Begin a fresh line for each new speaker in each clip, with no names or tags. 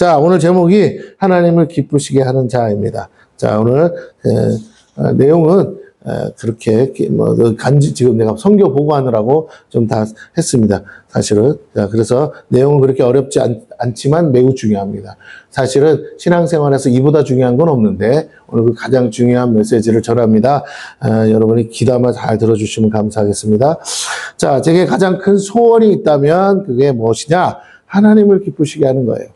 자, 오늘 제목이 하나님을 기쁘시게 하는 자입니다. 자, 오늘 내용은 그렇게 지금 내가 성경 보고하느라고 좀 다 했습니다. 사실은. 자, 그래서 내용은 그렇게 어렵지 않지만 매우 중요합니다. 사실은 신앙생활에서 이보다 중요한 건 없는데 오늘 그 가장 중요한 메시지를 전합니다. 여러분이 귀담아 잘 들어주시면 감사하겠습니다. 자, 제게 가장 큰 소원이 있다면 그게 무엇이냐? 하나님을 기쁘시게 하는 거예요.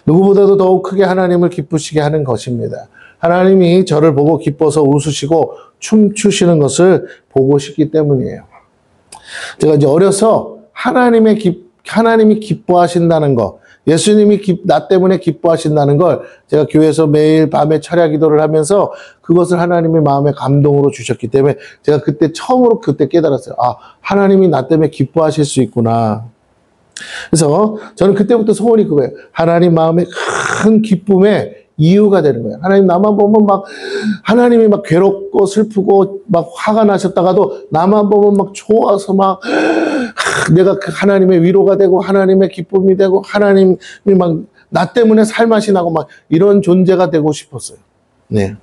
누구보다도 더욱 크게 하나님을 기쁘시게 하는 것입니다. 하나님이 저를 보고 기뻐서 웃으시고 춤추시는 것을 보고 싶기 때문이에요. 제가 이제 어려서 하나님이 기뻐하신다는 것, 예수님이 나 때문에 기뻐하신다는 걸 제가 교회에서 매일 밤에 철야 기도를 하면서 그것을 하나님의 마음에 감동으로 주셨기 때문에 제가 처음으로 깨달았어요. 아, 하나님이 나 때문에 기뻐하실 수 있구나. 그래서 저는 그때부터 소원이 그거예요. 하나님 마음에 큰 기쁨의 이유가 되는 거예요. 하나님 나만 보면 하나님이 괴롭고 슬프고 화가 나셨다가도 나만 보면 좋아서 내가 하나님의 위로가 되고 하나님의 기쁨이 되고 하나님이 나 때문에 살맛이 나고 이런 존재가 되고 싶었어요. 네.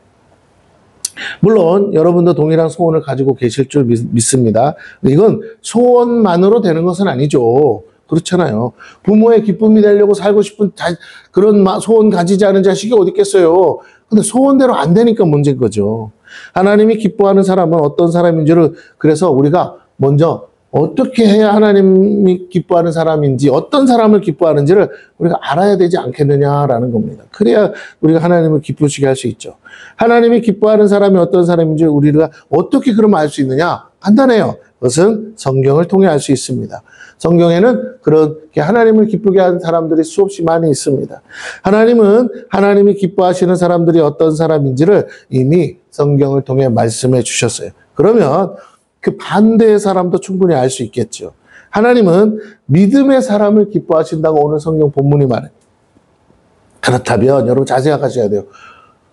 물론 여러분도 동일한 소원을 가지고 계실 줄 믿습니다. 이건 소원만으로 되는 것은 아니죠. 그렇잖아요. 부모의 기쁨이 되려고 살고 싶은 그런 소원 가지지 않은 자식이 어디 있겠어요. 근데 소원대로 안 되니까 문제인 거죠. 하나님이 기뻐하는 사람은 어떤 사람인지를 그래서 우리가 먼저 어떻게 해야 하나님이 기뻐하는 사람인지 어떤 사람을 기뻐하는지를 우리가 알아야 되지 않겠느냐라는 겁니다. 그래야 우리가 하나님을 기쁘시게 할 수 있죠. 하나님이 기뻐하는 사람이 어떤 사람인지 우리가 어떻게 그러면 알 수 있느냐? 간단해요. 그것은 성경을 통해 알 수 있습니다. 성경에는 그렇게 하나님을 기쁘게 하는 사람들이 수없이 많이 있습니다. 하나님은 하나님이 기뻐하시는 사람들이 어떤 사람인지를 이미 성경을 통해 말씀해 주셨어요. 그러면 그 반대의 사람도 충분히 알 수 있겠죠. 하나님은 믿음의 사람을 기뻐하신다고 오늘 성경 본문이 말해요. 그렇다면 여러분 잘 생각하셔야 돼요.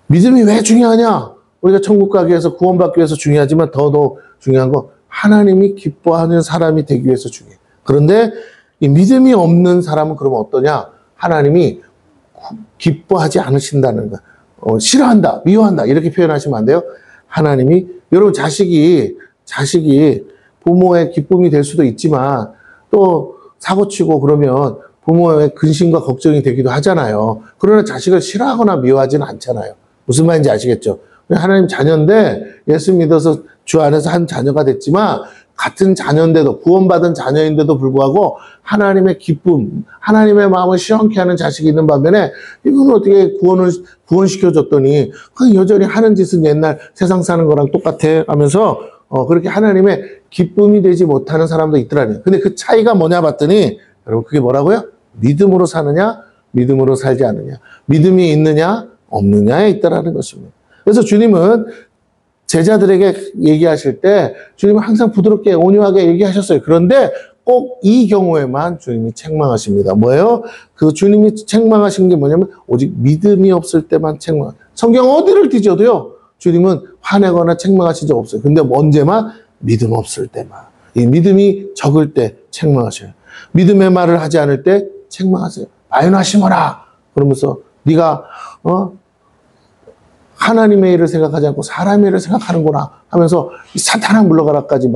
믿음이 왜 중요하냐? 우리가 천국 가기 위해서 구원받기 위해서 중요하지만 더더욱 중요한 건 하나님이 기뻐하는 사람이 되기 위해서 중요해요. 그런데 이 믿음이 없는 사람은 그러면 어떠냐? 하나님이 기뻐하지 않으신다는 거. 싫어한다, 미워한다 이렇게 표현하시면 안 돼요. 하나님이 여러분 자식이 부모의 기쁨이 될 수도 있지만 또 사고치고 그러면 부모의 근심과 걱정이 되기도 하잖아요. 그러나 자식을 싫어하거나 미워하지는 않잖아요. 무슨 말인지 아시겠죠? 하나님 자녀인데 예수 믿어서 주 안에서 한 자녀가 됐지만 같은 자녀인데도 구원받은 자녀인데도 불구하고 하나님의 기쁨, 하나님의 마음을 시원케 하는 자식이 있는 반면에 이건 어떻게 구원시켜줬더니 여전히 하는 짓은 옛날 세상 사는 거랑 똑같아 하면서 그렇게 하나님의 기쁨이 되지 못하는 사람도 있더라고요. 근데 그 차이가 뭐냐 봤더니 여러분 그게 뭐라고요? 믿음으로 사느냐 믿음으로 살지 않느냐 믿음이 있느냐 없느냐에 있다라는 것입니다. 그래서 주님은 제자들에게 얘기하실 때 주님은 항상 부드럽게 온유하게 얘기하셨어요. 그런데 꼭 이 경우에만 주님이 책망하십니다. 뭐예요? 그 주님이 책망하신 게 뭐냐면 오직 믿음이 없을 때만 책망. 성경 어디를 뒤져도요. 주님은 화내거나 책망하신 적 없어요. 근데 언제만? 믿음 없을 때만. 이 믿음이 적을 때 책망하셔요. 믿음의 말을 하지 않을 때 책망하세요. 아유나 심어라. 그러면서 네가 하나님의 일을 생각하지 않고 사람의 일을 생각하는구나 하면서 사탄아 물러가라까지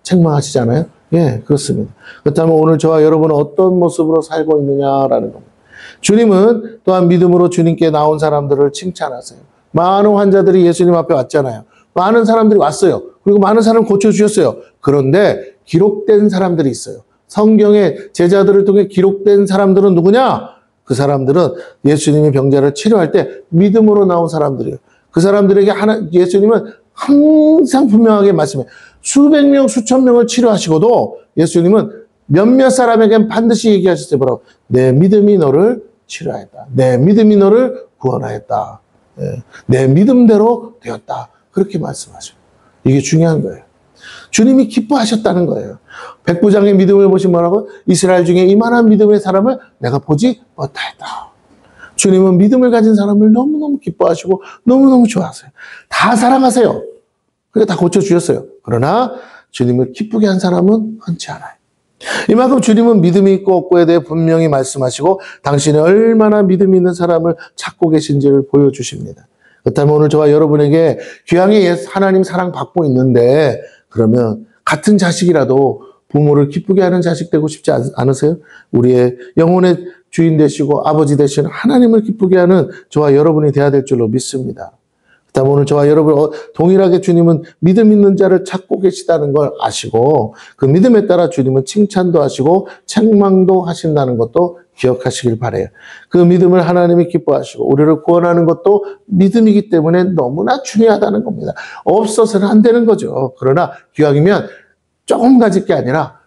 책망하시잖아요. 예, 그렇습니다. 그렇다면 오늘 저와 여러분은 어떤 모습으로 살고 있느냐라는 겁니다. 주님은 또한 믿음으로 주님께 나온 사람들을 칭찬하세요. 많은 환자들이 예수님 앞에 왔잖아요. 많은 사람들이 왔어요. 그리고 많은 사람을 고쳐주셨어요. 그런데 기록된 사람들이 있어요. 성경에 제자들을 통해 기록된 사람들은 누구냐? 그 사람들은 예수님이 병자를 치료할 때 믿음으로 나온 사람들이에요. 그 사람들에게 예수님은 항상 분명하게 말씀해요. 수백 명, 수천 명을 치료하시고도 예수님은 몇몇 사람에겐 반드시 얘기하셨어요. 뭐라고? 내 믿음이 너를 치료하였다. 내 믿음이 너를 구원하였다. 내 믿음대로 되었다. 그렇게 말씀하셔요. 이게 중요한 거예요. 주님이 기뻐하셨다는 거예요. 백부장의 믿음을 보시면 뭐라고? 이스라엘 중에 이만한 믿음의 사람을 내가 보지 못하였다. 주님은 믿음을 가진 사람을 너무너무 기뻐하시고 너무너무 좋아하세요. 다 사랑하세요. 그러니까 다 고쳐주셨어요. 그러나 주님을 기쁘게 한 사람은 흔치 않아요. 이만큼 주님은 믿음이 있고 없고에 대해 분명히 말씀하시고 당신이 얼마나 믿음 있는 사람을 찾고 계신지를 보여주십니다. 그렇다면 오늘 저와 여러분에게 귀하게 하나님 사랑 받고 있는데 그러면 같은 자식이라도 부모를 기쁘게 하는 자식 되고 싶지 않으세요? 우리의 영혼의 주인 되시고 아버지 되시는 하나님을 기쁘게 하는 저와 여러분이 되어야 될 줄로 믿습니다. 그렇다면 오늘 저와 여러분 동일하게 주님은 믿음 있는 자를 찾고 계시다는 걸 아시고 그 믿음에 따라 주님은 칭찬도 하시고 책망도 하신다는 것도 기억하시길 바라요. 그 믿음을 하나님이 기뻐하시고 우리를 구원하는 것도 믿음이기 때문에 너무나 중요하다는 겁니다. 없어서는 안 되는 거죠. 그러나 기왕이면 조금 가질 게 아니라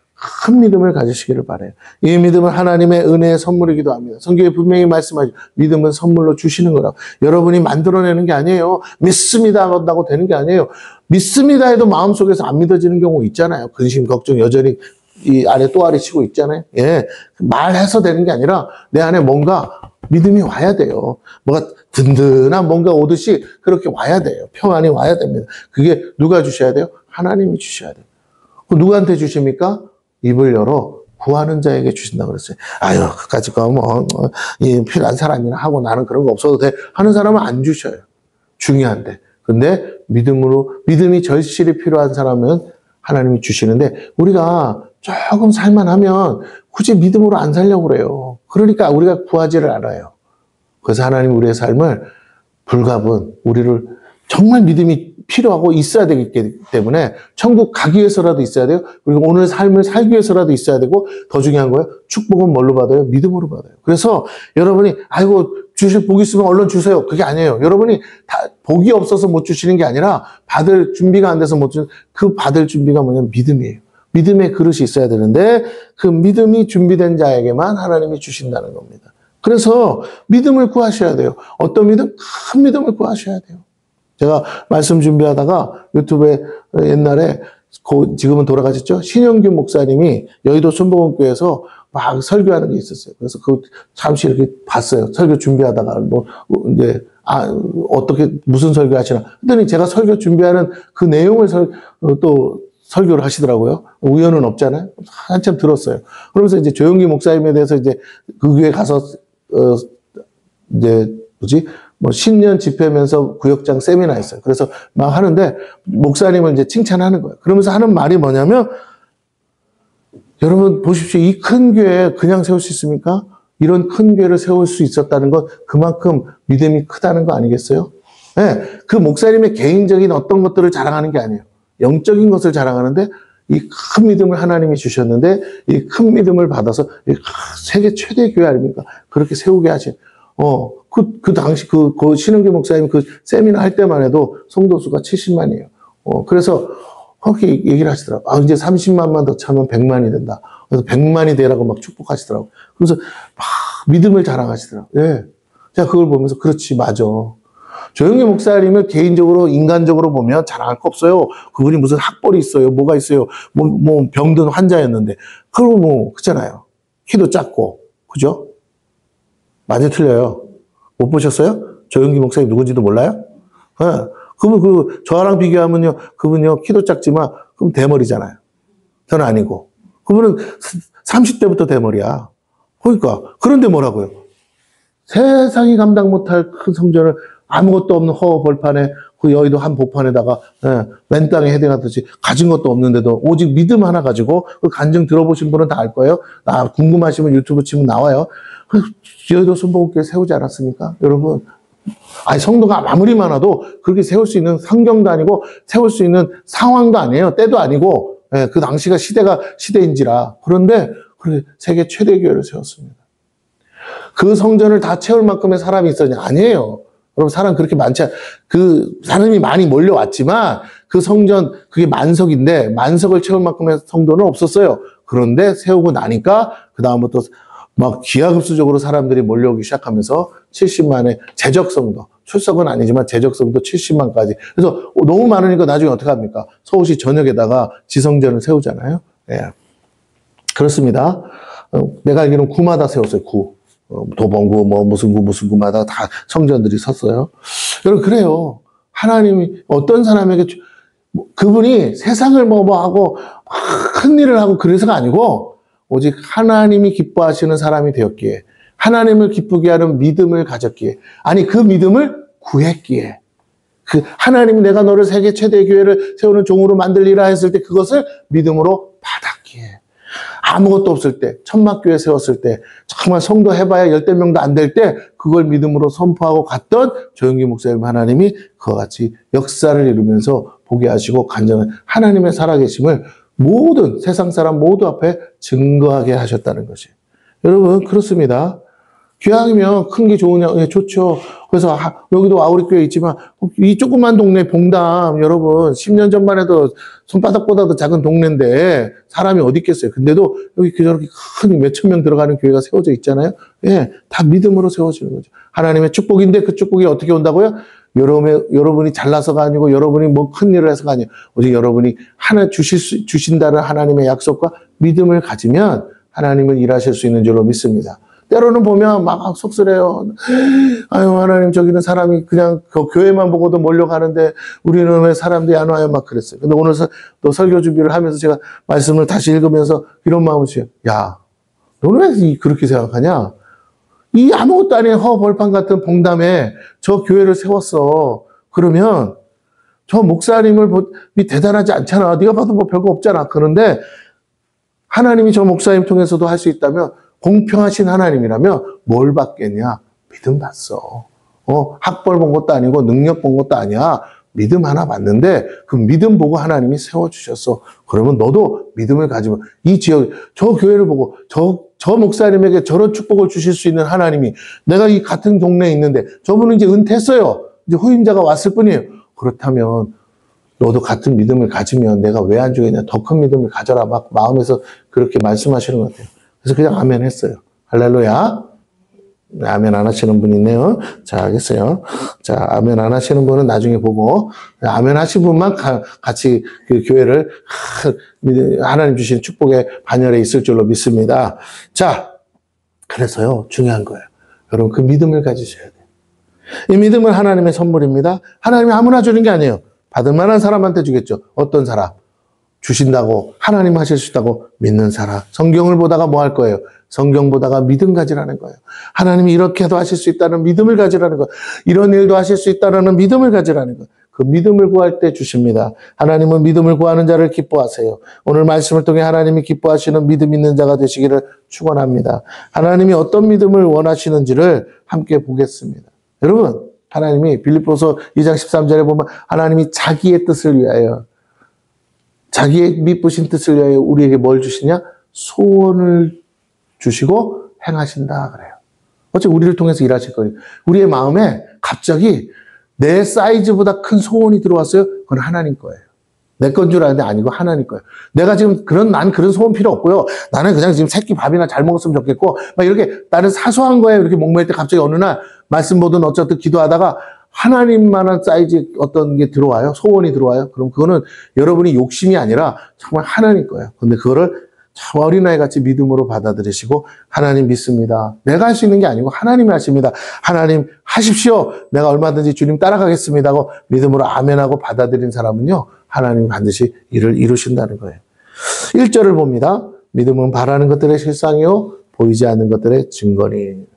큰 믿음을 가지시기를 바라요. 이 믿음은 하나님의 은혜의 선물이기도 합니다. 성경에 분명히 말씀하죠. 믿음은 선물로 주시는 거라고. 여러분이 만들어내는 게 아니에요. 믿습니다 한다고 되는 게 아니에요. 믿습니다 해도 마음속에서 안 믿어지는 경우 있잖아요. 근심, 걱정 여전히 이 안에 또아리 치고 있잖아요. 예, 말해서 되는 게 아니라 내 안에 뭔가 믿음이 와야 돼요. 뭔가 든든한 뭔가 오듯이 그렇게 와야 돼요. 평안이 와야 됩니다. 그게 누가 주셔야 돼요? 하나님이 주셔야 돼요. 누구한테 주십니까? 입을 열어 구하는 자에게 주신다고 그랬어요. 아유, 그까짓 거 필요한 사람이나 하고 나는 그런 거 없어도 돼 하는 사람은 안 주셔요. 중요한데. 근데 믿음이 절실히 필요한 사람은 하나님이 주시는데 우리가 조금 살만하면 굳이 믿음으로 안 살려고 그래요. 그러니까 우리가 구하지를 않아요. 그래서 하나님 우리의 삶을 불가분, 우리를 정말 믿음이 필요하고 있어야 되기 때문에 천국 가기 위해서라도 있어야 돼요. 그리고 오늘 삶을 살기 위해서라도 있어야 되고 더 중요한 거예요. 축복은 뭘로 받아요? 믿음으로 받아요. 그래서 여러분이 아이고 주실 복 있으면 얼른 주세요. 그게 아니에요. 여러분이 다 복이 없어서 못 주시는 게 아니라 받을 준비가 안 돼서 못 주는 그 받을 준비가 뭐냐면 믿음이에요. 믿음의 그릇이 있어야 되는데 그 믿음이 준비된 자에게만 하나님이 주신다는 겁니다. 그래서 믿음을 구하셔야 돼요. 어떤 믿음? 큰 믿음을 구하셔야 돼요. 제가 말씀 준비하다가 유튜브에 옛날에 지금은 돌아가셨죠? 신영규 목사님이 여의도 순복음교회에서 막 설교하는 게 있었어요. 그래서 잠시 이렇게 봤어요. 설교 준비하다가 어떻게 무슨 설교 하시나? 그랬더니 제가 설교 준비하는 그 내용을 또 설교를 하시더라고요. 우연은 없잖아요. 한참 들었어요. 그러면서 이제 조영기 목사님에 대해서 이제 그 교회 가서 신년 집회면서 구역장 세미나 있어요. 그래서 막 하는데 목사님을 이제 칭찬하는 거예요. 그러면서 하는 말이 뭐냐면 여러분 보십시오. 이 큰 교회 그냥 세울 수 있습니까? 이런 큰 교회를 세울 수 있었다는 건 그만큼 믿음이 크다는 거 아니겠어요? 네, 그 목사님의 개인적인 어떤 것들을 자랑하는 게 아니에요. 영적인 것을 자랑하는데 이 큰 믿음을 하나님이 주셨는데 이 큰 믿음을 받아서 세계 최대 교회 아닙니까? 그렇게 세우게 하신 그 당시 그 신은규 목사님 그 세미나 할 때만 해도 성도 수가 70만이에요. 그래서 그렇게 얘기를 하시더라고요. 이제 30만만 더 차면 100만이 된다. 그래서 100만이 되라고 막 축복하시더라고요. 그래서 막 믿음을 자랑하시더라고요. 예. 제가 그걸 보면서 그렇지, 맞아. 조영기 목사님을 개인적으로, 인간적으로 보면 자랑할 거 없어요. 그분이 무슨 학벌이 있어요. 뭐가 있어요. 뭐 병든 환자였는데. 그러고 그렇잖아요. 키도 작고. 그죠? 맞아요, 틀려요. 못 보셨어요? 조영기 목사님 누군지도 몰라요? 네. 그분 저랑 비교하면요, 그분요, 키도 작지만, 그럼 대머리잖아요. 저는 아니고. 그분은 30대부터 대머리야. 그러니까. 그런데 뭐라고요? 세상이 감당 못할 큰 성전을 아무것도 없는 허허벌판에 그 여의도 한 보판에다가 맨 땅에 헤딩하듯이 가진 것도 없는데도 오직 믿음 하나 가지고 그 간증 들어보신 분은 다 알 거예요. 궁금하시면 유튜브 치면 나와요. 여의도 순복음교회 세우지 않았습니까? 여러분. 성도가 아무리 많아도 그렇게 세울 수 있는 환경도 아니고 세울 수 있는 상황도 아니에요. 때도 아니고 그 당시가 시대인지라. 그런데 그렇게 세계 최대 교회를 세웠습니다. 그 성전을 다 채울 만큼의 사람이 있었냐? 아니에요. 여러분, 사람 그렇게 많지 사람이 많이 몰려왔지만 그 성전 그게 만석인데 만석을 채울 만큼의 성도는 없었어요. 그런데 세우고 나니까 그다음부터 막 기하급수적으로 사람들이 몰려오기 시작하면서 70만의 재적성도, 출석은 아니지만 재적성도 70만까지. 그래서 너무 많으니까 나중에 어떻게 합니까? 서울시 전역에다가 지성전을 세우잖아요. 예. 그렇습니다. 내가 알기로는 구마다 세웠어요. 도봉구, 무슨 구마다 다 성전들이 섰어요. 여러분, 그래요. 하나님이 어떤 사람에게, 그분이 세상을 하고, 큰 일을 하고 그래서가 아니고, 오직 하나님이 기뻐하시는 사람이 되었기에, 하나님을 기쁘게 하는 믿음을 가졌기에, 아니 그 믿음을 구했기에, 그 하나님 내가 너를 세계 최대의 교회를 세우는 종으로 만들리라 했을 때 그것을 믿음으로 받았기에, 아무것도 없을 때, 천막교회 세웠을 때, 정말 성도 해봐야 10명도 안 될 때 그걸 믿음으로 선포하고 갔던 조영기 목사님 하나님이 그와 같이 역사를 이루면서 보게 하시고 간절한 하나님의 살아계심을 모든 세상 사람 모두 앞에 증거하게 하셨다는 것이. 여러분 그렇습니다. 교양이면 큰 게 좋으냐? 예, 좋죠. 그래서 여기도 아우리교회 있지만 이 조그만 동네 봉담 여러분 10년 전만 해도 손바닥보다도 작은 동네인데 사람이 어디 있겠어요. 근데도 여기 저렇게 큰 몇천 명 들어가는 교회가 세워져 있잖아요. 예, 다 믿음으로 세워지는 거죠. 하나님의 축복인데 그 축복이 어떻게 온다고요? 여러분이 잘나서가 아니고 여러분이 뭐 큰 일을 해서가 아니에요. 오직 여러분이 주신다는 하나님의 약속과 믿음을 가지면 하나님은 일하실 수 있는 줄로 믿습니다. 때로는 보면 막 속쓰려요. 아유, 하나님, 저기는 사람이 그냥 그 교회만 보고도 몰려가는데 우리는 왜 사람들이 안 와요? 막 그랬어요. 근데 오늘 또 설교 준비를 하면서 제가 말씀을 다시 읽으면서 이런 마음을 주어요. 야, 너는 왜 그렇게 생각하냐? 이 아무것도 아닌 허벌판 같은 봉담에 저 교회를 세웠어. 그러면 저 목사님이 대단하지 않잖아. 네가 봐도 뭐 별거 없잖아. 그런데 하나님이 저 목사님 통해서도 할 수 있다면 공평하신 하나님이라면 뭘 받겠냐? 믿음 받어. 학벌 본 것도 아니고 능력 본 것도 아니야. 믿음 하나 받는데 그 믿음 보고 하나님이 세워주셨어. 그러면 너도 믿음을 가지면 이 지역, 저 교회를 보고 저 목사님에게 저런 축복을 주실 수 있는 하나님이 내가 이 같은 동네에 있는데 저분은 이제 은퇴했어요. 이제 후임자가 왔을 뿐이에요. 그렇다면 너도 같은 믿음을 가지면 내가 왜 안 주겠냐. 더 큰 믿음을 가져라. 막 마음에서 그렇게 말씀하시는 것 같아요. 그래서 그냥 아멘 했어요. 할렐루야. 아멘 안 하시는 분 있네요. 자, 알겠어요. 자, 아멘 안 하시는 분은 나중에 보고, 아멘 하신 분만 같이 그 교회를 하나님 주신 축복의 반열에 있을 줄로 믿습니다. 자, 그래서요, 중요한 거예요. 여러분, 그 믿음을 가지셔야 돼요. 이 믿음은 하나님의 선물입니다. 하나님이 아무나 주는 게 아니에요. 받을 만한 사람한테 주겠죠. 어떤 사람? 주신다고 하나님 하실 수 있다고 믿는 사람. 성경을 보다가 뭐 할 거예요? 성경 보다가 믿음 가지라는 거예요. 하나님이 이렇게도 하실 수 있다는 믿음을 가지라는 거예요. 이런 일도 하실 수 있다는 믿음을 가지라는 거예요. 그 믿음을 구할 때 주십니다. 하나님은 믿음을 구하는 자를 기뻐하세요. 오늘 말씀을 통해 하나님이 기뻐하시는 믿음 있는 자가 되시기를 축원합니다. 하나님이 어떤 믿음을 원하시는지를 함께 보겠습니다. 여러분, 하나님이 빌립보서 2장 13절에 보면 하나님이 자기의 뜻을 위하여 자기의 미쁘신 뜻을 위하여 우리에게 뭘 주시냐? 소원을 주시고 행하신다 그래요. 어차피 우리를 통해서 일하실 거예요. 우리의 마음에 갑자기 내 사이즈보다 큰 소원이 들어왔어요. 그건 하나님 거예요. 내 건 줄 아는데 아니고 하나님 거예요. 내가 지금 난 그런 소원 필요 없고요. 나는 그냥 지금 새끼 밥이나 잘 먹었으면 좋겠고 막 이렇게 나는 사소한 거에 이렇게 목매일 때 갑자기 어느 날 말씀 보든 어쨌든 기도하다가 하나님만한 사이즈 어떤 게 들어와요. 소원이 들어와요. 그럼 그거는 여러분이 욕심이 아니라 정말 하나님 거예요. 근데 그거를 참 어린아이 같이 믿음으로 받아들이시고 하나님 믿습니다. 내가 할 수 있는 게 아니고 하나님이 하십니다. 하나님 하십시오. 내가 얼마든지 주님 따라가겠습니다 하고 믿음으로 아멘하고 받아들인 사람은요. 하나님 반드시 일을 이루신다는 거예요. 1절을 봅니다. 믿음은 바라는 것들의 실상이요 보이지 않는 것들의 증거니.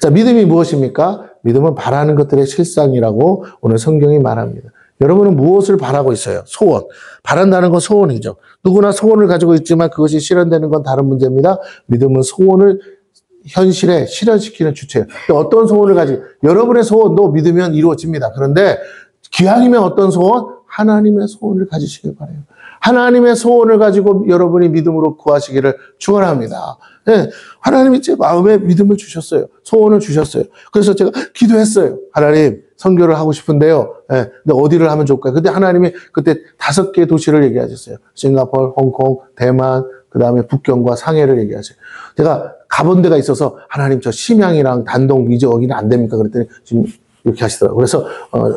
자, 믿음이 무엇입니까? 믿음은 바라는 것들의 실상이라고 오늘 성경이 말합니다. 여러분은 무엇을 바라고 있어요? 소원. 바란다는 건 소원이죠. 누구나 소원을 가지고 있지만 그것이 실현되는 건 다른 문제입니다. 믿음은 소원을 현실에 실현시키는 주체예요. 어떤 소원을 가지고 여러분의 소원도 믿으면 이루어집니다. 그런데 기왕이면 어떤 소원? 하나님의 소원을 가지시길 바라요. 하나님의 소원을 가지고 여러분이 믿음으로 구하시기를 축원합니다. 네, 하나님이 제 마음에 믿음을 주셨어요. 소원을 주셨어요. 그래서 제가 기도했어요. 하나님, 선교를 하고 싶은데요. 네, 근데 어디를 하면 좋을까요? 근데 하나님이 그때 5개 도시를 얘기하셨어요. 싱가포르, 홍콩, 대만, 그 다음에 북경과 상해를 얘기하세요. 제가 가본 데가 있어서 하나님 저 심양이랑 단동 이제 여기는 안 됩니까? 그랬더니 지금 이렇게 하시더라고요. 그래서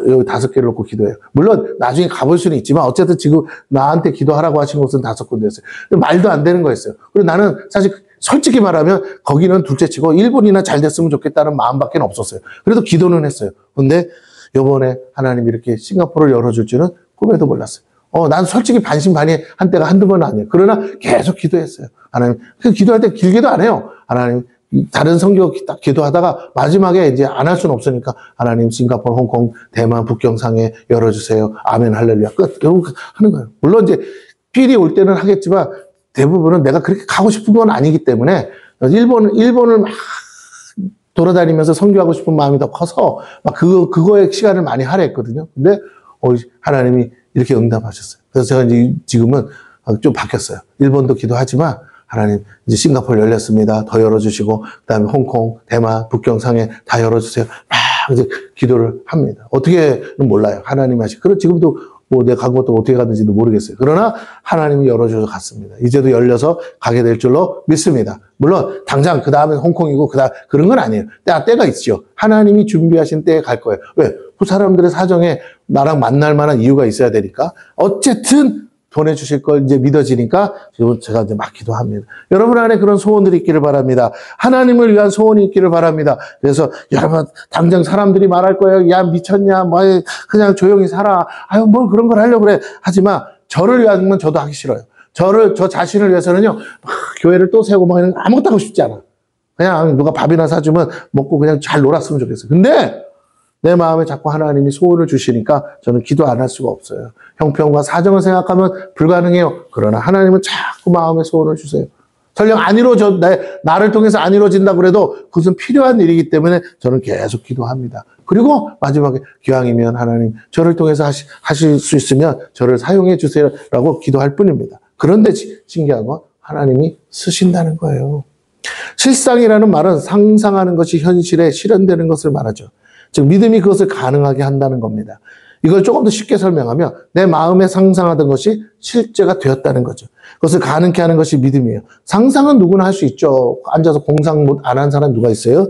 여기 5개를 놓고 기도해요. 물론 나중에 가볼 수는 있지만 어쨌든 지금 나한테 기도하라고 하신 곳은 5군데였어요. 근데 말도 안 되는 거였어요. 그리고 나는 사실 솔직히 말하면 거기는 둘째치고 일본이나 잘 됐으면 좋겠다는 마음밖에 없었어요. 그래도 기도는 했어요. 근데 이번에 하나님이 이렇게 싱가포르를 열어줄 줄은 꿈에도 몰랐어요. 난 솔직히 반신반의한 때가 한두 번은 아니에요. 그러나 계속 기도했어요. 하나님, 기도할 때 길게도 안 해요. 하나님, 다른 성경 딱 기도하다가 마지막에 이제 안 할 수는 없으니까 하나님 싱가포르, 홍콩, 대만, 북경상해 열어주세요. 아멘, 할렐루야. 끝. 이러고 하는 거예요. 물론 이제 필이 올 때는 하겠지만 대부분은 내가 그렇게 가고 싶은 건 아니기 때문에 일본을 막 돌아다니면서 선교하고 싶은 마음이 더 커서 막 그거에 시간을 많이 할애했거든요. 근데 하나님이 이렇게 응답하셨어요. 그래서 제가 이제 지금은 좀 바뀌었어요. 일본도 기도하지만 하나님 이제 싱가포르 열렸습니다. 더 열어주시고 그다음에 홍콩, 대만, 북경상해 다 열어주세요. 막 이제 기도를 합니다. 어떻게는 몰라요. 하나님 하시. 그럼 지금도 뭐 내가 간 것도 어떻게 갔는지도 모르겠어요. 그러나 하나님이 열어주셔서 갔습니다. 이제도 열려서 가게 될 줄로 믿습니다. 물론 당장 그 다음에 홍콩이고 그런 건 아니에요. 때가 있죠. 하나님이 준비하신 때에 갈 거예요. 왜? 그 사람들의 사정에 나랑 만날 만한 이유가 있어야 되니까 어쨌든 보내주실 걸 이제 믿어지니까 지금 제가 이제 막 기도합니다. 여러분 안에 그런 소원들이 있기를 바랍니다. 하나님을 위한 소원이 있기를 바랍니다. 그래서 여러분 당장 사람들이 말할 거예요. 야 미쳤냐? 뭐 그냥 조용히 살아. 아유 뭘 그런 걸 하려고 그래. 하지만 저를 위한 건 저도 하기 싫어요. 저 자신을 위해서는요. 교회를 또 세우고 막 아무것도 하고 싶지 않아. 그냥 누가 밥이나 사주면 먹고 그냥 잘 놀았으면 좋겠어요. 근데 내 마음에 자꾸 하나님이 소원을 주시니까 저는 기도 안 할 수가 없어요. 형편과 사정을 생각하면 불가능해요. 그러나 하나님은 자꾸 마음에 소원을 주세요. 설령 안 이루어져, 나를 통해서 안 이루어진다고 그래도 그것은 필요한 일이기 때문에 저는 계속 기도합니다. 그리고 마지막에 기왕이면 하나님 저를 통해서 하실 수 있으면 저를 사용해 주세요라고 기도할 뿐입니다. 그런데 신기한 건 하나님이 쓰신다는 거예요. 실상이라는 말은 상상하는 것이 현실에 실현되는 것을 말하죠. 즉 믿음이 그것을 가능하게 한다는 겁니다. 이걸 조금 더 쉽게 설명하면 내 마음에 상상하던 것이 실제가 되었다는 거죠. 그것을 가능케 하는 것이 믿음이에요. 상상은 누구나 할 수 있죠. 앉아서 공상 안 한 사람 누가 있어요?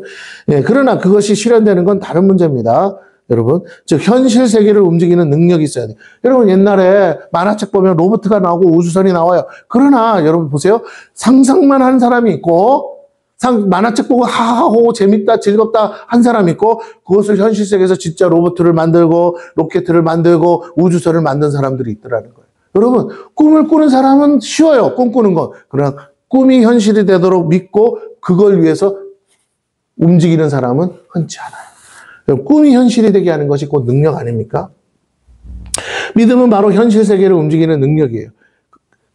예, 그러나 그것이 실현되는 건 다른 문제입니다. 여러분, 즉 현실 세계를 움직이는 능력이 있어야 돼요. 여러분 옛날에 만화책 보면 로봇가 나오고 우주선이 나와요. 그러나 여러분 보세요. 상상만 한 사람이 있고 만화책 보고 하하호 재밌다 즐겁다 한 사람이 있고 그것을 현실 세계에서 진짜 로봇을 만들고 로켓을 만들고 우주선을 만든 사람들이 있더라는 거예요. 여러분 꿈을 꾸는 사람은 쉬워요. 꿈꾸는 건. 그러나 꿈이 현실이 되도록 믿고 그걸 위해서 움직이는 사람은 흔치 않아요. 꿈이 현실이 되게 하는 것이 곧 능력 아닙니까? 믿음은 바로 현실 세계를 움직이는 능력이에요.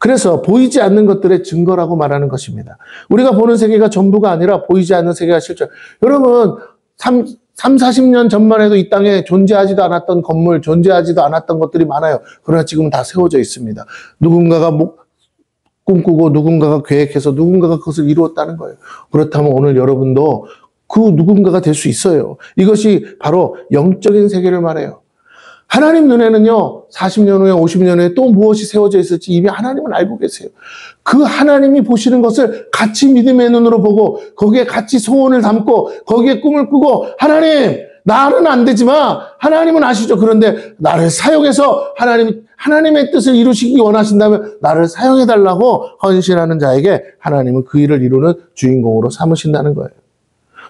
그래서 보이지 않는 것들의 증거라고 말하는 것입니다. 우리가 보는 세계가 전부가 아니라 보이지 않는 세계가 실제. 여러분 40년 전만 해도 이 땅에 존재하지도 않았던 건물, 존재하지도 않았던 것들이 많아요. 그러나 지금은 다 세워져 있습니다. 누군가가 꿈꾸고 누군가가 계획해서 누군가가 그것을 이루었다는 거예요. 그렇다면 오늘 여러분도 그 누군가가 될 수 있어요. 이것이 바로 영적인 세계를 말해요. 하나님 눈에는요, 40년 후에 50년 후에 또 무엇이 세워져 있을지 이미 하나님은 알고 계세요. 그 하나님이 보시는 것을 같이 믿음의 눈으로 보고 거기에 같이 소원을 담고 거기에 꿈을 꾸고 하나님, 나는 안 되지만 하나님은 아시죠. 그런데 나를 사용해서 하나님의 뜻을 이루시기 원하신다면 나를 사용해달라고 헌신하는 자에게 하나님은 그 일을 이루는 주인공으로 삼으신다는 거예요.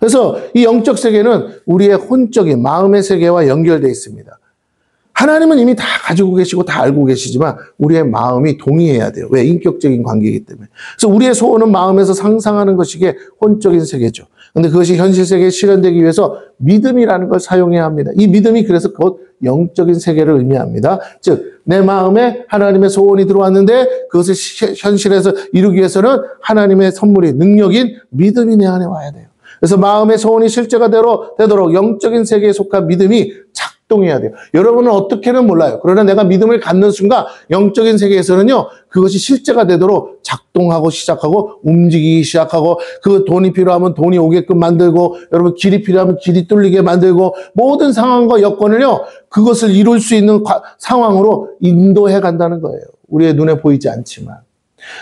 그래서 이 영적 세계는 우리의 혼적인 마음의 세계와 연결되어 있습니다. 하나님은 이미 다 가지고 계시고 다 알고 계시지만 우리의 마음이 동의해야 돼요. 왜? 인격적인 관계이기 때문에. 그래서 우리의 소원은 마음에서 상상하는 것이기에 혼적인 세계죠. 그런데 그것이 현실 세계에 실현되기 위해서 믿음이라는 걸 사용해야 합니다. 이 믿음이 그래서 곧 영적인 세계를 의미합니다. 즉 내 마음에 하나님의 소원이 들어왔는데 그것을 현실에서 이루기 위해서는 하나님의 선물이 능력인 믿음이 내 안에 와야 돼요. 그래서 마음의 소원이 실제가 되도록 영적인 세계에 속한 믿음이 작동해야 돼요. 여러분은 어떻게는 몰라요. 그러나 내가 믿음을 갖는 순간 영적인 세계에서는요. 그것이 실제가 되도록 작동하고 시작하고 움직이기 시작하고 그 돈이 필요하면 돈이 오게끔 만들고 여러분 길이 필요하면 길이 뚫리게 만들고 모든 상황과 여건을요. 그것을 이룰 수 있는 상황으로 인도해 간다는 거예요. 우리의 눈에 보이지 않지만.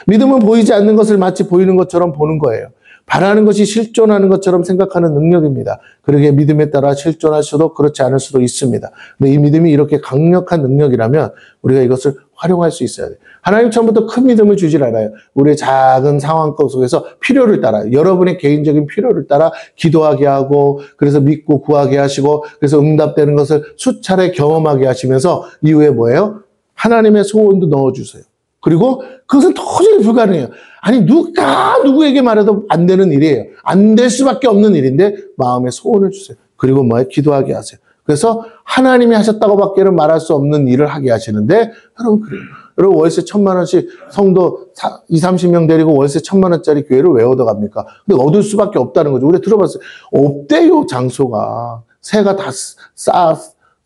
믿음은 보이지 않는 것을 마치 보이는 것처럼 보는 거예요. 바라는 것이 실존하는 것처럼 생각하는 능력입니다. 그러기에 믿음에 따라 실존할 수도 그렇지 않을 수도 있습니다. 근데 이 믿음이 이렇게 강력한 능력이라면 우리가 이것을 활용할 수 있어야 돼요. 하나님 처음부터 큰 믿음을 주질 않아요. 우리의 작은 상황 속에서 필요를 따라 여러분의 개인적인 필요를 따라 기도하게 하고 그래서 믿고 구하게 하시고 그래서 응답되는 것을 수차례 경험하게 하시면서 이후에 뭐예요? 하나님의 소원도 넣어주세요. 그리고 그것은 도저히 불가능해요. 아니 누가 누구에게 말해도 안 되는 일이에요. 안 될 수밖에 없는 일인데 마음에 소원을 주세요. 그리고 뭐에 기도하게 하세요. 그래서 하나님이 하셨다고밖에는 말할 수 없는 일을 하게 하시는데 여러분 그래요. 여러분 월세 1,000만 원씩 성도 20-30명 데리고 월세 1,000만 원짜리 교회를 왜 얻어갑니까? 근데 얻을 수밖에 없다는 거죠. 우리 들어봤어요. 없대요 장소가. 새가 다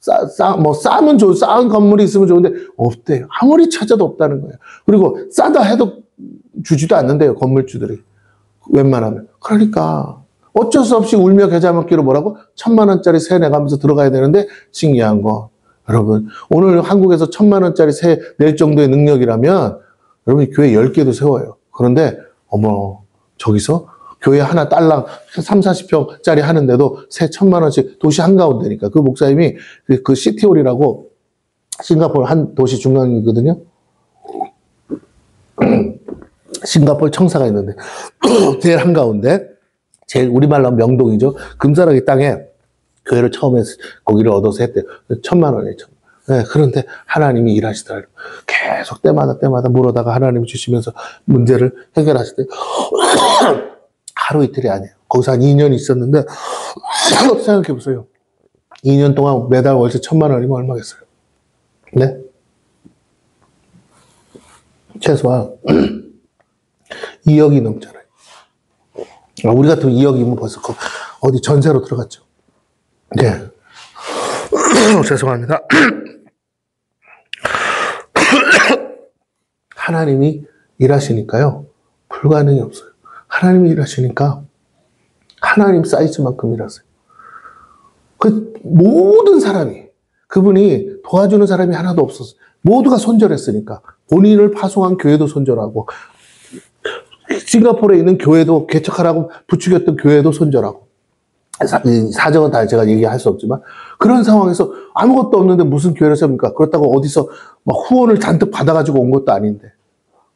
싸면 싸은 건물이 있으면 좋은데 없대요. 아무리 찾아도 없다는 거예요. 그리고 싸다 해도 주지도 않는데요. 건물주들이. 웬만하면. 그러니까 어쩔 수 없이 울며 겨자 먹기로 뭐라고? 1,000만 원짜리 세 내가면서 들어가야 되는데 신기한 거. 여러분 오늘 한국에서 1,000만 원짜리 세 낼 정도의 능력이라면 여러분 교회 10개도 세워요. 그런데 어머 저기서 교회 하나 딸랑 30-40평짜리 하는데도 세 1,000만 원씩 도시 한가운데니까 그 목사님이 그 시티홀이라고 싱가포르 한 도시 중앙이거든요. 싱가포르 청사가 있는데 제일 한가운데 제일 우리말로 하면 명동이죠. 금사라기 땅에 교회를 처음에 거기를 얻어서 했대요. 1,000만 원이에요. 네, 그런데 하나님이 일하시더라고요. 계속 때마다 물어다가 하나님이 주시면서 문제를 해결하시대요. 하루 이틀이 아니에요. 거기서 한 2년 있었는데 생각해보세요. 2년 동안 매달 월세 1,000만 원이면 얼마겠어요? 네? 최소한 2억이 넘잖아요. 우리 같으면 2억이면 벌써 어디 전세로 들어갔죠. 네. 죄송합니다. 하나님이 일하시니까요. 불가능이 없어요. 하나님이 일하시니까 하나님 사이즈만큼 일하세요. 그 모든 사람이 그분이 도와주는 사람이 하나도 없었어요. 모두가 손절했으니까 본인을 파송한 교회도 손절하고 싱가포르에 있는 교회도 개척하라고 부추겼던 교회도 손절하고 사정은 다 제가 얘기할 수 없지만 그런 상황에서 아무것도 없는데 무슨 교회를 세웁니까? 그렇다고 어디서 막 후원을 잔뜩 받아가지고 온 것도 아닌데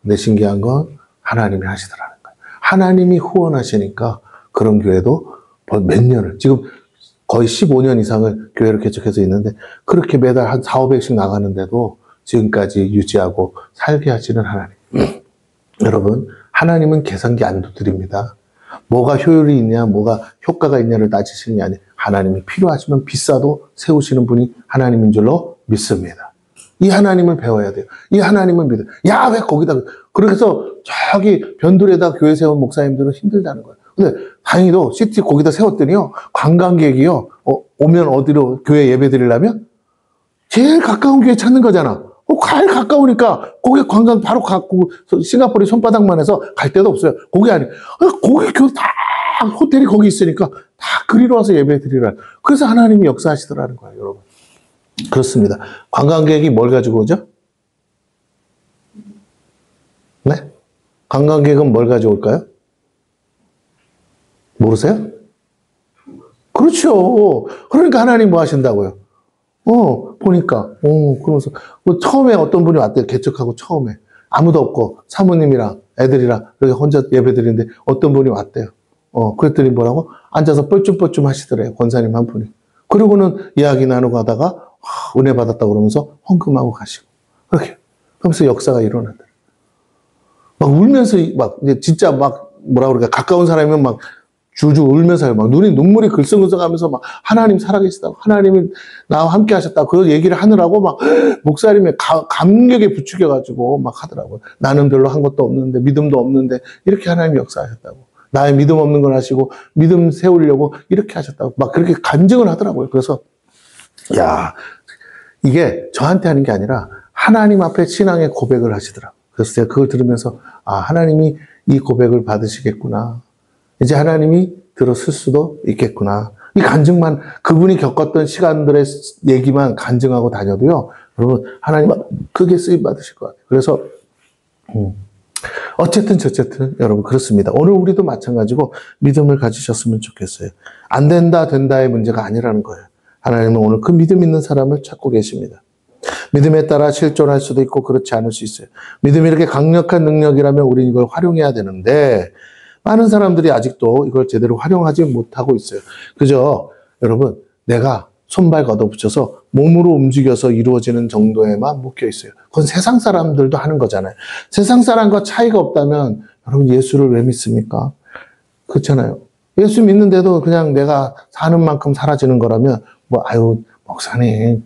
근데 신기한 건 하나님이 하시더라는 거예요. 하나님이 후원하시니까 그런 교회도 몇 년을 지금 거의 15년 이상을 교회를 개척해서 있는데 그렇게 매달 한 400~500씩 나가는데도 지금까지 유지하고 살게 하시는 하나님. 여러분 하나님은 계산기 안 두드립니다. 뭐가 효율이 있냐 뭐가 효과가 있냐를 따지시는 게 아니에요. 하나님이 필요하시면 비싸도 세우시는 분이 하나님인 줄로 믿습니다. 이 하나님을 배워야 돼요. 이 하나님을 믿어요. 야, 왜 거기다 그래서 저기 변두리에다 교회 세운 목사님들은 힘들다는 거예요. 근데 다행히도 시티 거기다 세웠더니요 관광객이요 오면 어디로 교회 예배 드리려면 제일 가까운 교회 찾는 거잖아. 갈 가까우니까 거기 관광 바로 갖고 싱가포르 손바닥만 해서 갈 데도 없어요. 거기 아니 거기 다 호텔이 거기 있으니까 다 그리로 와서 예배 드리라. 그래서 하나님이 역사하시더라는 거예요, 여러분. 그렇습니다. 관광객이 뭘 가지고 오죠? 네? 관광객은 뭘 가지고 올까요? 모르세요? 그렇죠. 그러니까 하나님 뭐 하신다고요? 보니까. 그러면서. 처음에 어떤 분이 왔대요. 개척하고 처음에. 아무도 없고, 사모님이랑 애들이랑 이렇게 혼자 예배 드리는데 어떤 분이 왔대요. 그랬더니 뭐라고? 앉아서 뻘쭘뻘쭘 하시더래요. 권사님 한 분이. 그러고는 이야기 나누고 하다가, 은혜 받았다고 그러면서 헌금하고 가시고. 그렇게. 하면서 역사가 일어나더래요. 막 울면서, 막, 진짜 막, 뭐라 그럴까. 가까운 사람이면 막, 줄줄 울면서요. 막 눈물이 글썽글썽하면서 막 하나님 살아계시다고 하나님이 나와 함께 하셨다고 그 얘기를 하느라고 막 목사님의 감격에 부추겨가지고 막 하더라고요. 나는 별로 한 것도 없는데 믿음도 없는데 이렇게 하나님이 역사하셨다고. 나의 믿음 없는 걸 하시고 믿음 세우려고 이렇게 하셨다고 막 그렇게 간증을 하더라고요. 그래서 야 이게 저한테 하는 게 아니라 하나님 앞에 신앙의 고백을 하시더라고요. 그래서 제가 그걸 들으면서 아 하나님이 이 고백을 받으시겠구나. 이제 하나님이 들었을 수도 있겠구나. 이 간증만 그분이 겪었던 시간들의 얘기만 간증하고 다녀도요. 여러분 하나님은 크게 쓰임 받으실 것 같아요. 그래서 어쨌든 저쨌든 여러분 그렇습니다. 오늘 우리도 마찬가지고 믿음을 가지셨으면 좋겠어요. 안 된다 된다의 문제가 아니라는 거예요. 하나님은 오늘 그 믿음 있는 사람을 찾고 계십니다. 믿음에 따라 실존할 수도 있고 그렇지 않을 수 있어요. 믿음이 이렇게 강력한 능력이라면 우리는 이걸 활용해야 되는데 많은 사람들이 아직도 이걸 제대로 활용하지 못하고 있어요. 그저 여러분 내가 손발 걷어붙여서 몸으로 움직여서 이루어지는 정도에만 묶여 있어요. 그건 세상 사람들도 하는 거잖아요. 세상 사람과 차이가 없다면 여러분 예수를 왜 믿습니까? 그렇잖아요. 예수 믿는데도 그냥 내가 사는 만큼 사라지는 거라면 아유 목사님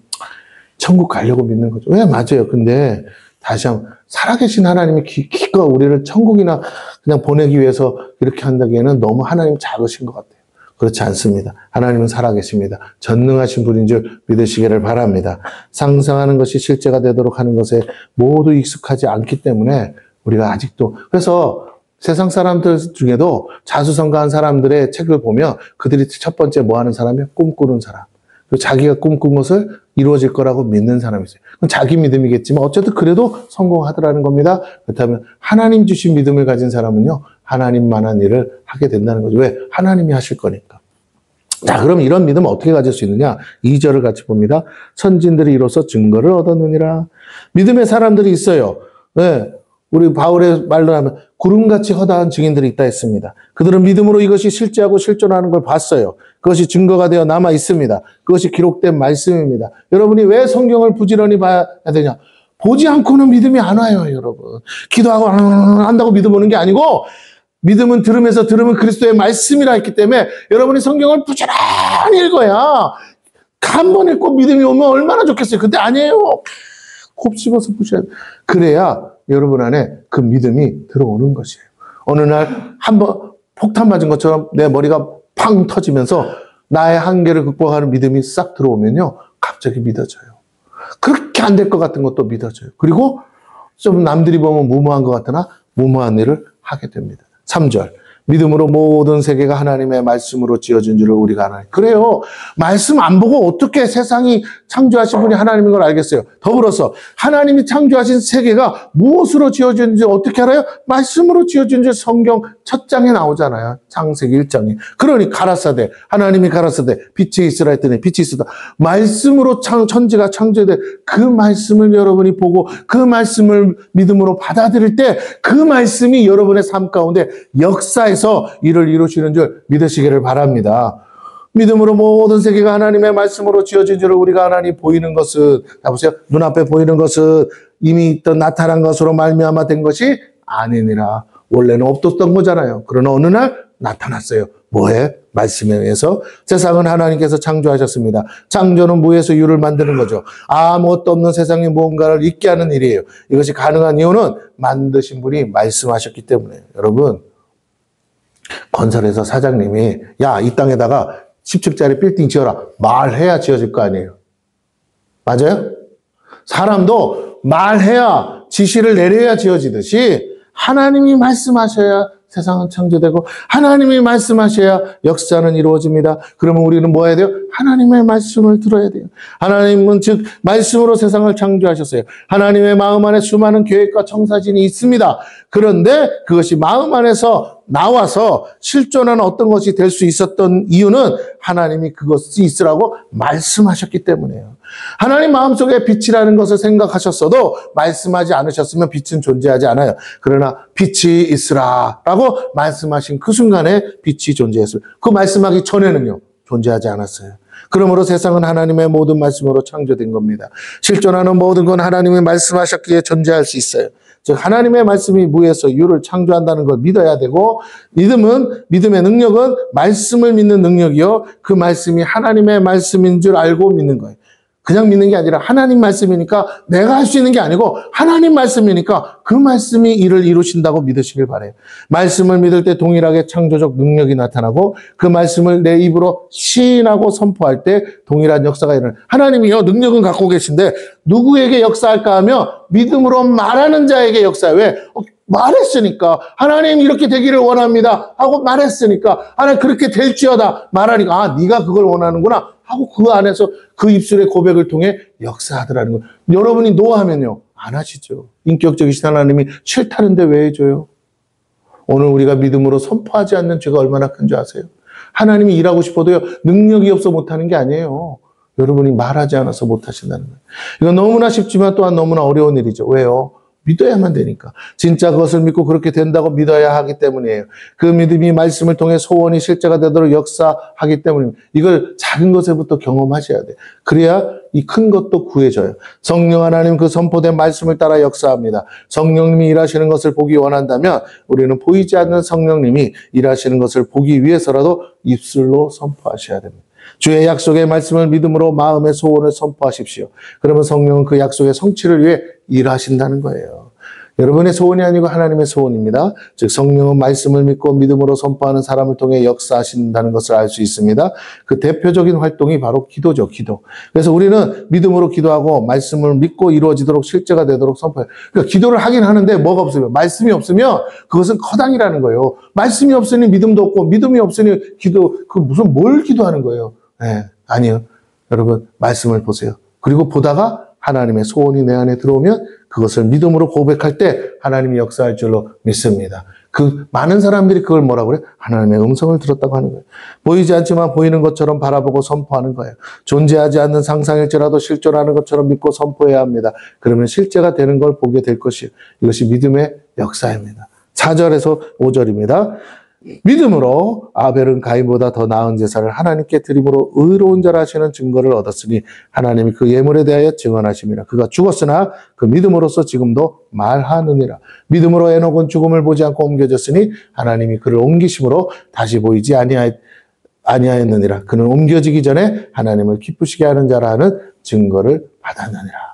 천국 가려고 믿는 거죠. 왜? 맞아요. 근데 다시 한번 살아계신 하나님이 기껏 우리를 천국이나 그냥 보내기 위해서 이렇게 한다기에는 너무 하나님 작으신 것 같아요. 그렇지 않습니다. 하나님은 살아계십니다. 전능하신 분인 줄 믿으시기를 바랍니다. 상상하는 것이 실제가 되도록 하는 것에 모두 익숙하지 않기 때문에 우리가 아직도 그래서 세상 사람들 중에도 자수성가한 사람들의 책을 보면 그들이 첫 번째 뭐 하는 사람이야? 꿈꾸는 사람. 그리고 자기가 꿈꾼 것을 이루어질 거라고 믿는 사람이 있어요. 그건 자기 믿음이겠지만 어쨌든 그래도 성공하더라는 겁니다. 그렇다면 하나님 주신 믿음을 가진 사람은요. 하나님만한 일을 하게 된다는 거죠. 왜? 하나님이 하실 거니까. 자, 그럼 이런 믿음을 어떻게 가질 수 있느냐? 2절을 같이 봅니다. 선진들이 이로써 증거를 얻었느니라. 믿음의 사람들이 있어요. 네. 우리 바울의 말로 하면 구름같이 허다한 증인들이 있다 했습니다. 그들은 믿음으로 이것이 실제하고 실존하는 걸 봤어요. 그것이 증거가 되어 남아 있습니다. 그것이 기록된 말씀입니다. 여러분이 왜 성경을 부지런히 봐야 되냐? 보지 않고는 믿음이 안 와요, 여러분. 기도하고 한다고 믿음 오는 게 아니고 믿음은 들으면서 들으면 그리스도의 말씀이라 했기 때문에 여러분이 성경을 부지런히 읽어야 한 번 읽고 믿음이 오면 얼마나 좋겠어요. 근데 아니에요. 곱씹어서 보셔야 돼요. 그래야 여러분 안에 그 믿음이 들어오는 것이에요. 어느 날 한번 폭탄 맞은 것처럼 내 머리가 팡 터지면서 나의 한계를 극복하는 믿음이 싹 들어오면요. 갑자기 믿어져요. 그렇게 안 될 것 같은 것도 믿어져요. 그리고 좀 남들이 보면 무모한 것 같으나 무모한 일을 하게 됩니다. 3절. 믿음으로 모든 세계가 하나님의 말씀으로 지어진 줄을 우리가 아나니. 그래요. 말씀 안 보고 어떻게 세상이 창조하신 분이 하나님인 걸 알겠어요. 더불어서 하나님이 창조하신 세계가 무엇으로 지어진지 어떻게 알아요? 말씀으로 지어진지 성경 첫 장에 나오잖아요. 창세기 1장에. 그러니 가라사대. 하나님이 가라사대. 빛이 있으라 했더니 빛이 있으다. 말씀으로 천지가 창조돼. 그 말씀을 여러분이 보고 그 말씀을 믿음으로 받아들일 때 그 말씀이 여러분의 삶 가운데 역사에서 일을 이루시는 줄 믿으시기를 바랍니다. 믿음으로 모든 세계가 하나님의 말씀으로 지어진 줄을 우리가 하나니 보이는 것은 자 보세요. 눈앞에 보이는 것은 이미 있던 나타난 것으로 말미암아 된 것이 아니니라. 원래는 없었던 거잖아요. 그러나 어느 날 나타났어요. 뭐해? 말씀에 의해서 세상은 하나님께서 창조하셨습니다. 창조는 무에서 유를 만드는 거죠. 아무것도 없는 세상에 무언가를 있게 하는 일이에요. 이것이 가능한 이유는 만드신 분이 말씀하셨기 때문에. 여러분 건설회사 사장님이 야, 이 땅에다가 10층짜리 빌딩 지어라. 말해야 지어질 거 아니에요. 맞아요? 사람도 말해야 지시를 내려야 지어지듯이 하나님이 말씀하셔야 세상은 창조되고 하나님이 말씀하셔야 역사는 이루어집니다. 그러면 우리는 뭐 해야 돼요? 하나님의 말씀을 들어야 돼요. 하나님은 즉 말씀으로 세상을 창조하셨어요. 하나님의 마음 안에 수많은 계획과 청사진이 있습니다. 그런데 그것이 마음 안에서 나와서 실존하는 어떤 것이 될 수 있었던 이유는 하나님이 그것이 있으라고 말씀하셨기 때문이에요. 하나님 마음속에 빛이라는 것을 생각하셨어도 말씀하지 않으셨으면 빛은 존재하지 않아요. 그러나 빛이 있으라 라고 말씀하신 그 순간에 빛이 존재했어요. 그 말씀하기 전에는요 존재하지 않았어요. 그러므로 세상은 하나님의 모든 말씀으로 창조된 겁니다. 실존하는 모든 건 하나님이 말씀하셨기에 존재할 수 있어요. 즉 하나님의 말씀이 무에서 유를 창조한다는 걸 믿어야 되고 믿음의 능력은 말씀을 믿는 능력이요. 그 말씀이 하나님의 말씀인 줄 알고 믿는 거예요. 그냥 믿는 게 아니라 하나님 말씀이니까 내가 할 수 있는 게 아니고 하나님 말씀이니까 그 말씀이 일을 이루신다고 믿으시길 바라요. 말씀을 믿을 때 동일하게 창조적 능력이 나타나고 그 말씀을 내 입으로 시인하고 선포할 때 동일한 역사가 일어나요. 하나님이요 능력은 갖고 계신데 누구에게 역사할까 하며 믿음으로 말하는 자에게 역사해요. 왜? 말했으니까 하나님 이렇게 되기를 원합니다 하고 말했으니까 하나님 그렇게 될지어다 말하니까 아 네가 그걸 원하는구나 하고 그 안에서 그 입술의 고백을 통해 역사하더라는 거예요. 여러분이 노하면요 안 하시죠. 인격적이신 하나님이 싫다는데 왜 해줘요? 오늘 우리가 믿음으로 선포하지 않는 죄가 얼마나 큰 줄 아세요? 하나님이 일하고 싶어도요 능력이 없어 못하는 게 아니에요. 여러분이 말하지 않아서 못하신다는 거예요. 이건 너무나 쉽지만 또한 너무나 어려운 일이죠. 왜요? 믿어야만 되니까. 진짜 그것을 믿고 그렇게 된다고 믿어야 하기 때문이에요. 그 믿음이 말씀을 통해 소원이 실제가 되도록 역사하기 때문입니다. 이걸 작은 것에부터 경험하셔야 돼요. 그래야 이 큰 것도 구해져요. 성령 하나님 그 선포된 말씀을 따라 역사합니다. 성령님이 일하시는 것을 보기 원한다면 우리는 보이지 않는 성령님이 일하시는 것을 보기 위해서라도 입술로 선포하셔야 됩니다. 주의 약속의 말씀을 믿음으로 마음의 소원을 선포하십시오. 그러면 성령은 그 약속의 성취를 위해 일하신다는 거예요. 여러분의 소원이 아니고 하나님의 소원입니다. 즉 성령은 말씀을 믿고 믿음으로 선포하는 사람을 통해 역사하신다는 것을 알 수 있습니다. 그 대표적인 활동이 바로 기도죠. 기도. 그래서 우리는 믿음으로 기도하고 말씀을 믿고 이루어지도록 실제가 되도록 선포해요. 그러니까 기도를 하긴 하는데 뭐가 없으면, 말씀이 없으면 그것은 커당이라는 거예요. 말씀이 없으니 믿음도 없고 믿음이 없으니 기도, 그 무슨 뭘 기도하는 거예요. 네, 아니요. 여러분 말씀을 보세요. 그리고 보다가 하나님의 소원이 내 안에 들어오면 그것을 믿음으로 고백할 때 하나님이 역사할 줄로 믿습니다. 그 많은 사람들이 그걸 뭐라고 그래요? 하나님의 음성을 들었다고 하는 거예요. 보이지 않지만 보이는 것처럼 바라보고 선포하는 거예요. 존재하지 않는 상상일지라도 실존하는 것처럼 믿고 선포해야 합니다. 그러면 실제가 되는 걸 보게 될 것이에요. 이것이 믿음의 역사입니다. 4절에서 5절입니다. 믿음으로 아벨은 가인보다 더 나은 제사를 하나님께 드림으로 의로운 자라 하시는 증거를 얻었으니 하나님이 그 예물에 대하여 증언하심이라. 그가 죽었으나 그 믿음으로써 지금도 말하느니라. 믿음으로 에녹은 죽음을 보지 않고 옮겨졌으니 하나님이 그를 옮기심으로 다시 보이지 아니하였느니라. 그는 옮겨지기 전에 하나님을 기쁘시게 하는 자라 하는 증거를 받았느니라.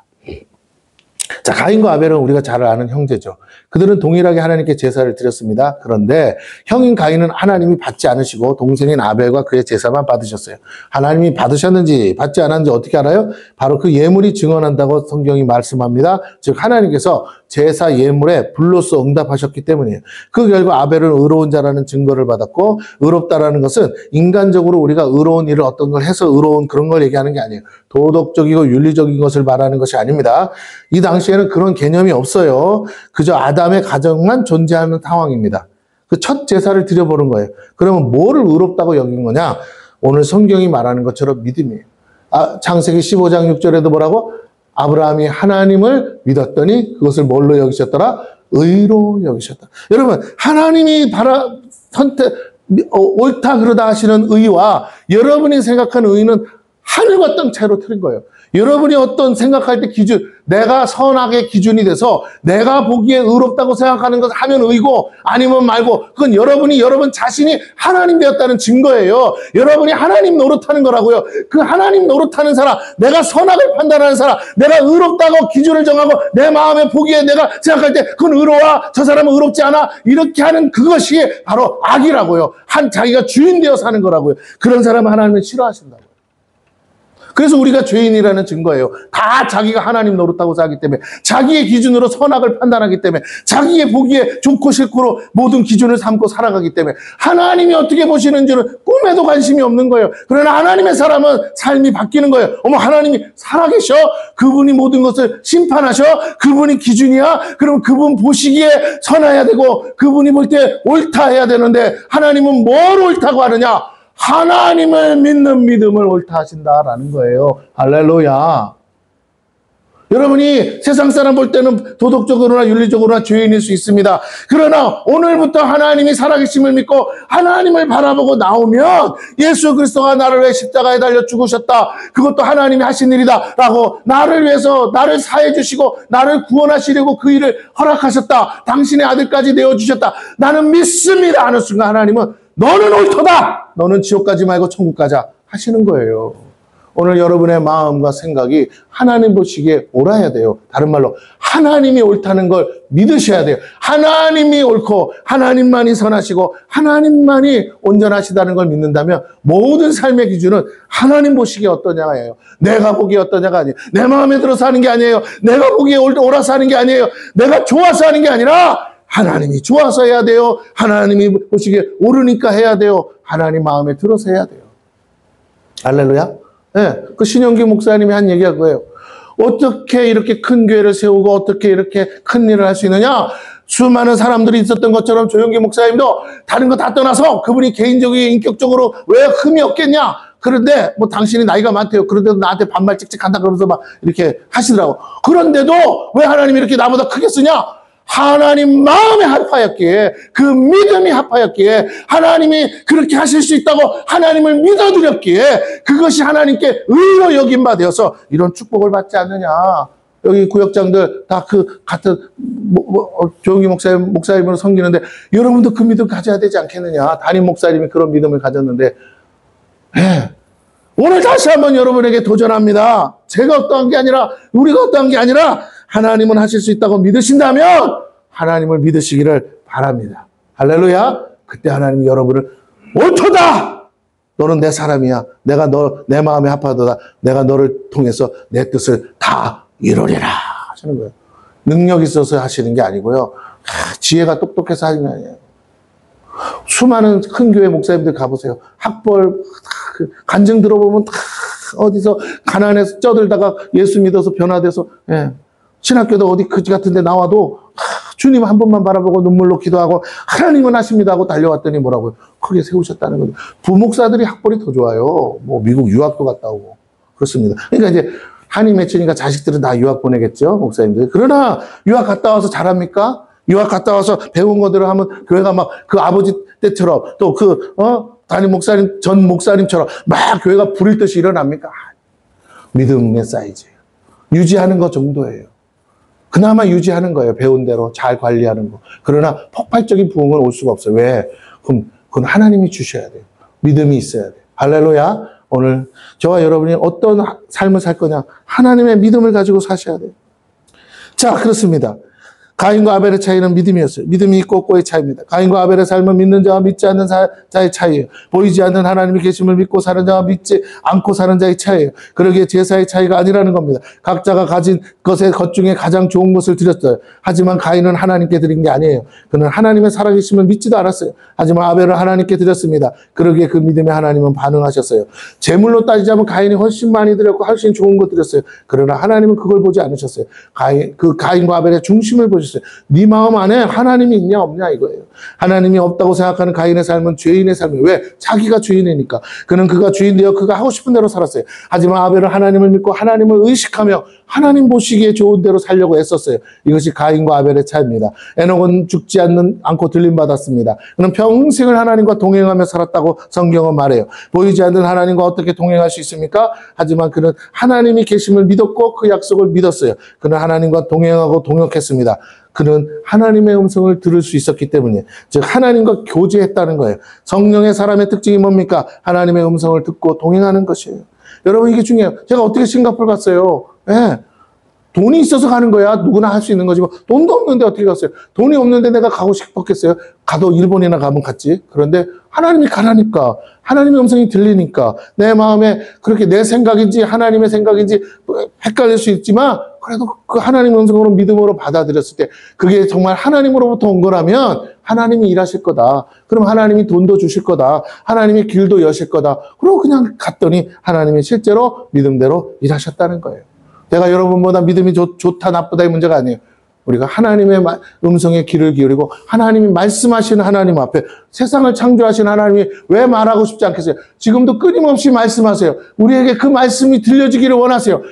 자, 가인과 아벨은 우리가 잘 아는 형제죠. 그들은 동일하게 하나님께 제사를 드렸습니다. 그런데 형인 가인은 하나님이 받지 않으시고 동생인 아벨과 그의 제사만 받으셨어요. 하나님이 받으셨는지 받지 않았는지 어떻게 알아요? 바로 그 예물이 증언한다고 성경이 말씀합니다. 즉 하나님께서 제사 예물에 불로써 응답하셨기 때문이에요. 그 결과 아벨은 의로운 자라는 증거를 받았고, 의롭다라는 것은 인간적으로 우리가 의로운 일을 어떤 걸 해서 의로운 그런 걸 얘기하는 게 아니에요. 도덕적이고 윤리적인 것을 말하는 것이 아닙니다. 이 당시에는 그런 개념이 없어요. 그저 아담의 가정만 존재하는 상황입니다. 그 첫 제사를 드려보는 거예요. 그러면 뭐를 의롭다고 여긴 거냐? 오늘 성경이 말하는 것처럼 믿음이에요. 창세기 15장 6절에도 뭐라고? 아브라함이 하나님을 믿었더니 그것을 뭘로 여기셨더라? 의로 여기셨다. 여러분, 하나님이 옳다 그러다 하시는 의와 여러분이 생각하는 의는 하늘과 땅 차이로 틀린 거예요. 여러분이 어떤 생각할 때 기준, 내가 선악의 기준이 돼서 내가 보기에 의롭다고 생각하는 것을 하면 의고 아니면 말고, 그건 여러분이 여러분 자신이 하나님 되었다는 증거예요. 여러분이 하나님 노릇하는 거라고요. 그 하나님 노릇하는 사람, 내가 선악을 판단하는 사람, 내가 의롭다고 기준을 정하고 내 마음에 보기에 내가 생각할 때 그건 의로워, 저 사람은 의롭지 않아, 이렇게 하는 그것이 바로 악이라고요. 자기가 주인 되어 사는 거라고요. 그런 사람은 하나님은 싫어하신다고요. 그래서 우리가 죄인이라는 증거예요. 다 자기가 하나님 노릇하고 살기 때문에, 자기의 기준으로 선악을 판단하기 때문에, 자기의 보기에 좋고 싫고로 모든 기준을 삼고 살아가기 때문에 하나님이 어떻게 보시는지는 꿈에도 관심이 없는 거예요. 그러나 하나님의 사람은 삶이 바뀌는 거예요. 어머, 하나님이 살아계셔? 그분이 모든 것을 심판하셔? 그분이 기준이야? 그럼 그분 보시기에 선해야 되고 그분이 볼 때 옳다 해야 되는데, 하나님은 뭘 옳다고 하느냐? 하나님을 믿는 믿음을 옳다 하신다라는 거예요. 할렐루야. 여러분이 세상 사람 볼 때는 도덕적으로나 윤리적으로나 죄인일 수 있습니다. 그러나 오늘부터 하나님이 살아계심을 믿고 하나님을 바라보고 나오면, 예수 그리스도가 나를 위해 십자가에 달려 죽으셨다, 그것도 하나님이 하신 일이다 라고 나를 위해서 나를 사해 주시고 나를 구원하시려고 그 일을 허락하셨다, 당신의 아들까지 내어주셨다, 나는 믿습니다 하는 순간 하나님은 너는 옳도다, 너는 지옥 가지 말고 천국 가자 하시는 거예요. 오늘 여러분의 마음과 생각이 하나님 보시기에 옳아야 돼요. 다른 말로 하나님이 옳다는 걸 믿으셔야 돼요. 하나님이 옳고 하나님만이 선하시고 하나님만이 온전하시다는 걸 믿는다면 모든 삶의 기준은 하나님 보시기에 어떠냐예요. 내가 보기에 어떠냐가 아니에요. 내 마음에 들어서 하는 게 아니에요. 내가 보기에 옳아서 하는 게 아니에요. 내가 좋아서 하는 게 아니라 하나님이 좋아서 해야 돼요. 하나님이 보시기에 옳으니까 해야 돼요. 하나님 마음에 들어서 해야 돼요. 할렐루야. 네, 그 신영기 목사님이 한 얘기가 그거예요. 어떻게 이렇게 큰 교회를 세우고 어떻게 이렇게 큰 일을 할 수 있느냐? 수많은 사람들이 있었던 것처럼 조영기 목사님도 다른 거 다 떠나서 그분이 개인적인 인격적으로 왜 흠이 없겠냐? 그런데 뭐 당신이 나이가 많대요. 그런데도 나한테 반말 찍찍한다 그러면서 막 이렇게 하시더라고. 그런데도 왜 하나님이 이렇게 나보다 크게 쓰냐? 하나님 마음에 합하였기에, 그 믿음이 합하였기에, 하나님이 그렇게 하실 수 있다고 하나님을 믿어드렸기에, 그것이 하나님께 의로 여긴 바 되어서 이런 축복을 받지 않느냐. 여기 구역장들 다 그 같은 조용기 목사님으로 섬기는데 여러분도 그 믿음 가져야 되지 않겠느냐. 담임 목사님이 그런 믿음을 가졌는데, 네. 오늘 다시 한번 여러분에게 도전합니다. 제가 어떠한 게 아니라, 우리가 어떠한 게 아니라 하나님은 하실 수 있다고 믿으신다면 하나님을 믿으시기를 바랍니다. 할렐루야. 그때 하나님이 여러분을 옳도다. 너는 내 사람이야. 내가 내 마음에 합하도다. 내가 너를 통해서 내 뜻을 다 이루리라 하시는 거예요. 능력 있어서 하시는 게 아니고요. 지혜가 똑똑해서 하는 게 아니에요. 수많은 큰 교회 목사님들 가보세요. 학벌 간증 들어보면 다 어디서 가난해서 쪄들다가 예수 믿어서 변화돼서, 예. 신학교도 어디 그지 같은 데 나와도 주님 한 번만 바라보고 눈물로 기도하고 하나님은 하십니다 하고 달려왔더니 뭐라고요? 크게 세우셨다는 거죠. 부목사들이 학벌이 더 좋아요. 뭐 미국 유학도 갔다 오고 그렇습니다. 그러니까 이제 한이 맺히니까 자식들은 다 유학 보내겠죠, 목사님들. 그러나 유학 갔다 와서 잘합니까? 유학 갔다 와서 배운 거대로 하면 교회가 막 그 아버지 때처럼 또 담임 목사님, 전 목사님처럼 막 교회가 부릴 듯이 일어납니까? 믿음의 사이즈예요. 유지하는 것 정도예요. 그나마 유지하는 거예요. 배운 대로 잘 관리하는 거. 그러나 폭발적인 부흥은 올 수가 없어요. 왜? 그건 하나님이 주셔야 돼요. 믿음이 있어야 돼요. 할렐루야. 오늘 저와 여러분이 어떤 삶을 살 거냐? 하나님의 믿음을 가지고 사셔야 돼요. 자, 그렇습니다. 가인과 아벨의 차이는 믿음이었어요. 믿음이 있고 없고의 차이입니다. 가인과 아벨의 삶은 믿는 자와 믿지 않는 자의 차이예요. 보이지 않는 하나님의 계심을 믿고 사는 자와 믿지 않고 사는 자의 차이예요. 그러기에 제사의 차이가 아니라는 겁니다. 각자가 가진 것의 것 중에 가장 좋은 것을 드렸어요. 하지만 가인은 하나님께 드린 게 아니에요. 그는 하나님의 살아계심을 믿지도 않았어요. 하지만 아벨은 하나님께 드렸습니다. 그러기에 그 믿음에 하나님은 반응하셨어요. 제물로 따지자면 가인이 훨씬 많이 드렸고 훨씬 좋은 것 드렸어요. 그러나 하나님은 그걸 보지 않으셨어요. 가인과 아벨의 중심을 보셨어요. 네 마음 안에 하나님이 있냐 없냐 이거예요. 하나님이 없다고 생각하는 가인의 삶은 죄인의 삶이에요. 왜? 자기가 주인이니까. 그는 그가 주인 되어 그가 하고 싶은 대로 살았어요. 하지만 아벨은 하나님을 믿고 하나님을 의식하며 하나님 보시기에 좋은 대로 살려고 애썼어요. 이것이 가인과 아벨의 차이입니다. 에녹은 죽지 않고 들림받았습니다. 그는 평생을 하나님과 동행하며 살았다고 성경은 말해요. 보이지 않는 하나님과 어떻게 동행할 수 있습니까? 하지만 그는 하나님이 계심을 믿었고 그 약속을 믿었어요. 그는 하나님과 동행하고 동역했습니다. 그는 하나님의 음성을 들을 수 있었기 때문이에요. 즉 하나님과 교제했다는 거예요. 성령의 사람의 특징이 뭡니까? 하나님의 음성을 듣고 동행하는 것이에요. 여러분 이게 중요해요. 제가 어떻게 싱가포르 갔어요? 예. 돈이 있어서 가는 거야. 누구나 할 수 있는 거지. 돈도 없는데 어떻게 갔어요? 돈이 없는데 내가 가고 싶었겠어요? 가도 일본이나 가면 갔지. 그런데 하나님이 가라니까. 하나님의 음성이 들리니까. 내 마음에 그렇게 내 생각인지 하나님의 생각인지 헷갈릴 수 있지만 그래도 그 하나님의 음성으로 믿음으로 받아들였을 때 그게 정말 하나님으로부터 온 거라면 하나님이 일하실 거다. 그럼 하나님이 돈도 주실 거다. 하나님이 길도 여실 거다. 그리고 그냥 갔더니 하나님이 실제로 믿음대로 일하셨다는 거예요. 내가 여러분보다 믿음이 좋다 나쁘다의 문제가 아니에요. 우리가 하나님의 음성에 귀를 기울이고 하나님이 말씀하시는 하나님 앞에 세상을 창조하신 하나님이 왜 말하고 싶지 않겠어요? 지금도 끊임없이 말씀하세요. 우리에게 그 말씀이 들려지기를 원하세요.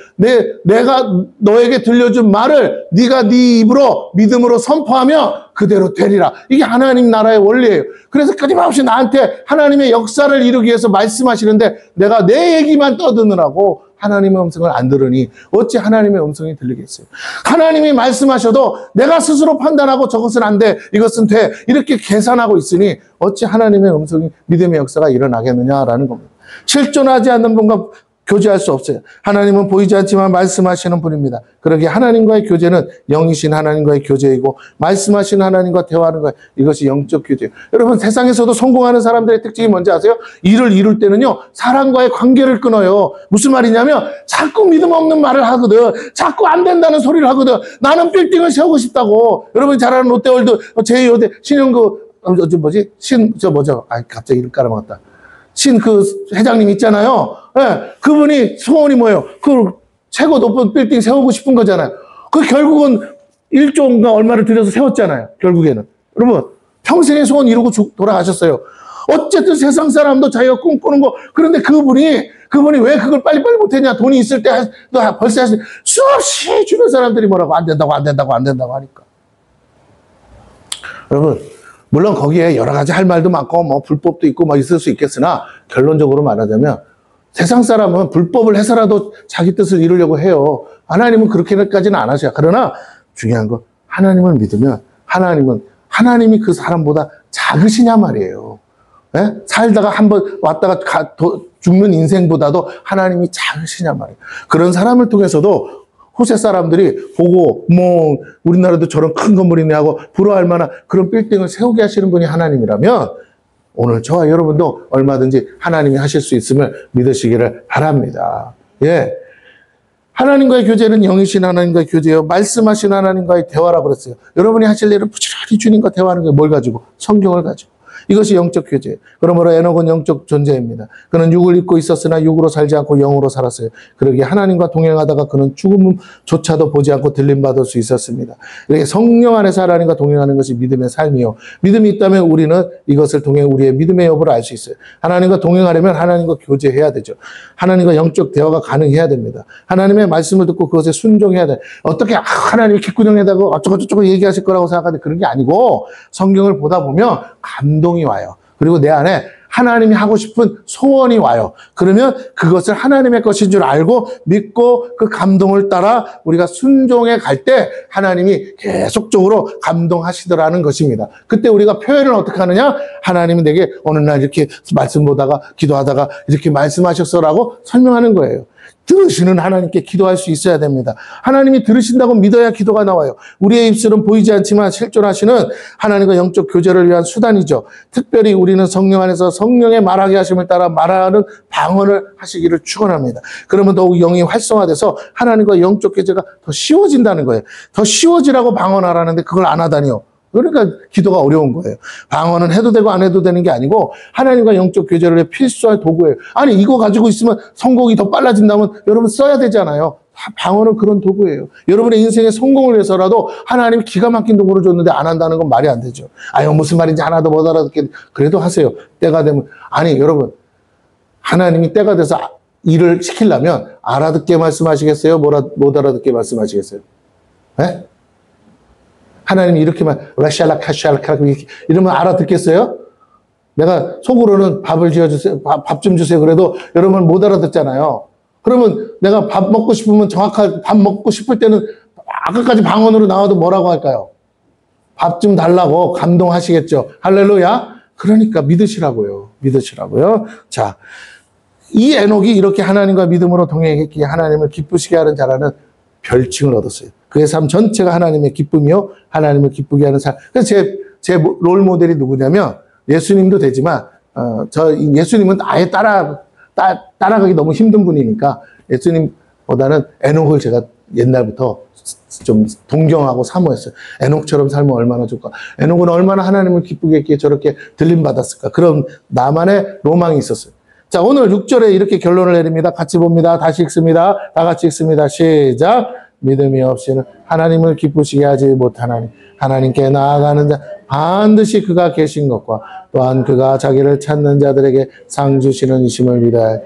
내가 너에게 들려준 말을 네가 네 입으로 믿음으로 선포하며 그대로 되리라. 이게 하나님 나라의 원리예요. 그래서 끊임없이 나한테 하나님의 역사를 이루기 위해서 말씀하시는데 내가 내 얘기만 떠드느라고 하나님의 음성을 안 들으니 어찌 하나님의 음성이 들리겠어요? 하나님이 말씀하셔도 내가 스스로 판단하고 저것은 안 돼, 이것은 돼 이렇게 계산하고 있으니 어찌 하나님의 음성이 믿음의 역사가 일어나겠느냐라는 겁니다. 실존하지 않는 분과 교제할 수 없어요. 하나님은 보이지 않지만 말씀하시는 분입니다. 그러기에 하나님과의 교제는 영이신 하나님과의 교제이고 말씀하시는 하나님과 대화하는 거예요. 이것이 영적 교제예요. 여러분 세상에서도 성공하는 사람들의 특징이 뭔지 아세요? 일을 이룰 때는요. 사람과의 관계를 끊어요. 무슨 말이냐면 자꾸 믿음 없는 말을 하거든. 자꾸 안 된다는 소리를 하거든. 나는 빌딩을 세우고 싶다고. 여러분이 잘 아는 롯데월드 제2호대 갑자기 이름 까먹었다. 그 회장님 있잖아요. 예, 그분이 소원이 뭐예요? 그 최고 높은 빌딩 세우고 싶은 거잖아요. 그 결국은 1조인가 얼마를 들여서 세웠잖아요. 결국에는. 여러분, 평생의 소원 이루고 돌아가셨어요. 어쨌든 세상 사람도 자기가 꿈꾸는 거. 그런데 그분이 왜 그걸 빨리빨리 못했냐? 돈이 있을 때 벌써 수없이 주변 사람들이 뭐라고 안 된다고 하니까. 여러분, 물론 거기에 여러 가지 할 말도 많고 뭐 불법도 있고 뭐 있을 수 있겠으나 결론적으로 말하자면 세상 사람은 불법을 해서라도 자기 뜻을 이루려고 해요. 하나님은 그렇게까지는 안 하셔요. 그러나 중요한 건 하나님을 믿으면 하나님이 그 사람보다 작으시냐 말이에요. 예? 살다가 한번 왔다가 죽는 인생보다도 하나님이 작으시냐 말이에요. 그런 사람을 통해서도 호세 사람들이 보고 뭐 우리나라도 저런 큰 건물이네 하고 부러워할 만한 그런 빌딩을 세우게 하시는 분이 하나님이라면 오늘 저와 여러분도 얼마든지 하나님이 하실 수 있음을 믿으시기를 바랍니다. 예. 하나님과의 교제는 영이신 하나님과의 교제예요. 말씀하신 하나님과의 대화라고 그랬어요. 여러분이 하실 일은 부지런히 주님과 대화하는 게 뭘 가지고? 성경을 가지고. 이것이 영적 교제예요. 그러므로 에녹은 영적 존재입니다. 그는 육을 입고 있었으나 육으로 살지 않고 영으로 살았어요. 그러기에 하나님과 동행하다가 그는 죽음조차도 보지 않고 들림받을 수 있었습니다. 이렇게 성령 안에서 하나님과 동행하는 것이 믿음의 삶이요. 믿음이 있다면 우리는 이것을 통해 우리의 믿음의 여부를 알 수 있어요. 하나님과 동행하려면 하나님과 교제해야 되죠. 하나님과 영적 대화가 가능해야 됩니다. 하나님의 말씀을 듣고 그것에 순종해야 돼요. 어떻게 하나님이 귓구녕에다가 어쩌고저쩌고 얘기하실 거라고 생각하는데 그런 게 아니고 성경을 보다 보면 감동이 와요. 그리고 내 안에 하나님이 하고 싶은 소원이 와요. 그러면 그것을 하나님의 것인 줄 알고 믿고 그 감동을 따라 우리가 순종해 갈 때 하나님이 계속적으로 감동하시더라는 것입니다. 그때 우리가 표현을 어떻게 하느냐? 하나님은 내게 어느 날 이렇게 말씀 보다가 기도하다가 이렇게 말씀하셨어라고 설명하는 거예요. 들으시는 하나님께 기도할 수 있어야 됩니다. 하나님이 들으신다고 믿어야 기도가 나와요. 우리의 입술은 보이지 않지만 실존하시는 하나님과 영적 교제를 위한 수단이죠. 특별히 우리는 성령 안에서 성령의 말하게 하심을 따라 말하는 방언을 하시기를 축원합니다. 그러면 더욱 영이 활성화돼서 하나님과 영적 교제가 더 쉬워진다는 거예요. 더 쉬워지라고 방언하라는데 그걸 안 하다니요. 그러니까 기도가 어려운 거예요. 방언은 해도 되고 안 해도 되는 게 아니고 하나님과 영적 교제를 위해 필수할 도구예요. 아니 이거 가지고 있으면 성공이 더 빨라진다면 여러분 써야 되잖아요. 방언은 그런 도구예요. 여러분의 인생의 성공을 위해서라도 하나님이 기가 막힌 도구를 줬는데 안 한다는 건 말이 안 되죠. 아유 무슨 말인지 하나도 못 알아듣게 그래도 하세요. 때가 되면. 아니 여러분 하나님이 때가 돼서 일을 시키려면 알아듣게 말씀하시겠어요? 못 알아듣게 말씀하시겠어요? 네? 하나님이 이렇게만 라샬라카샬라카 이러면 알아듣겠어요? 내가 속으로는 밥을 지어주세요. 밥 좀 주세요. 그래도 여러분 못 알아듣잖아요. 그러면 내가 밥 먹고 싶으면 정확하게 밥 먹고 싶을 때는 아까까지 방언으로 나와도 뭐라고 할까요? 밥 좀 달라고 감동하시겠죠. 할렐루야. 그러니까 믿으시라고요. 자, 이 에녹이 이렇게 하나님과 믿음으로 동행했기에 하나님을 기쁘시게 하는 자라는 별칭을 얻었어요. 그의 삶 전체가 하나님의 기쁨이요. 하나님을 기쁘게 하는 삶. 그래서 제 롤 모델이 누구냐면 예수님도 되지만, 예수님은 아예 따라가기 너무 힘든 분이니까 예수님보다는 에녹을 제가 옛날부터 좀 동경하고 사모했어요. 에녹처럼 살면 얼마나 좋을까. 에녹은 얼마나 하나님을 기쁘게 했기에 저렇게 들림받았을까. 그런 나만의 로망이 있었어요. 자, 오늘 6절에 이렇게 결론을 내립니다. 같이 봅니다. 다시 읽습니다. 다 같이 읽습니다. 시작. 믿음이 없이는 하나님을 기쁘시게 하지 못하나니 하나님께 나아가는 자 반드시 그가 계신 것과 또한 그가 자기를 찾는 자들에게 상 주시는 이심을 믿어야 해.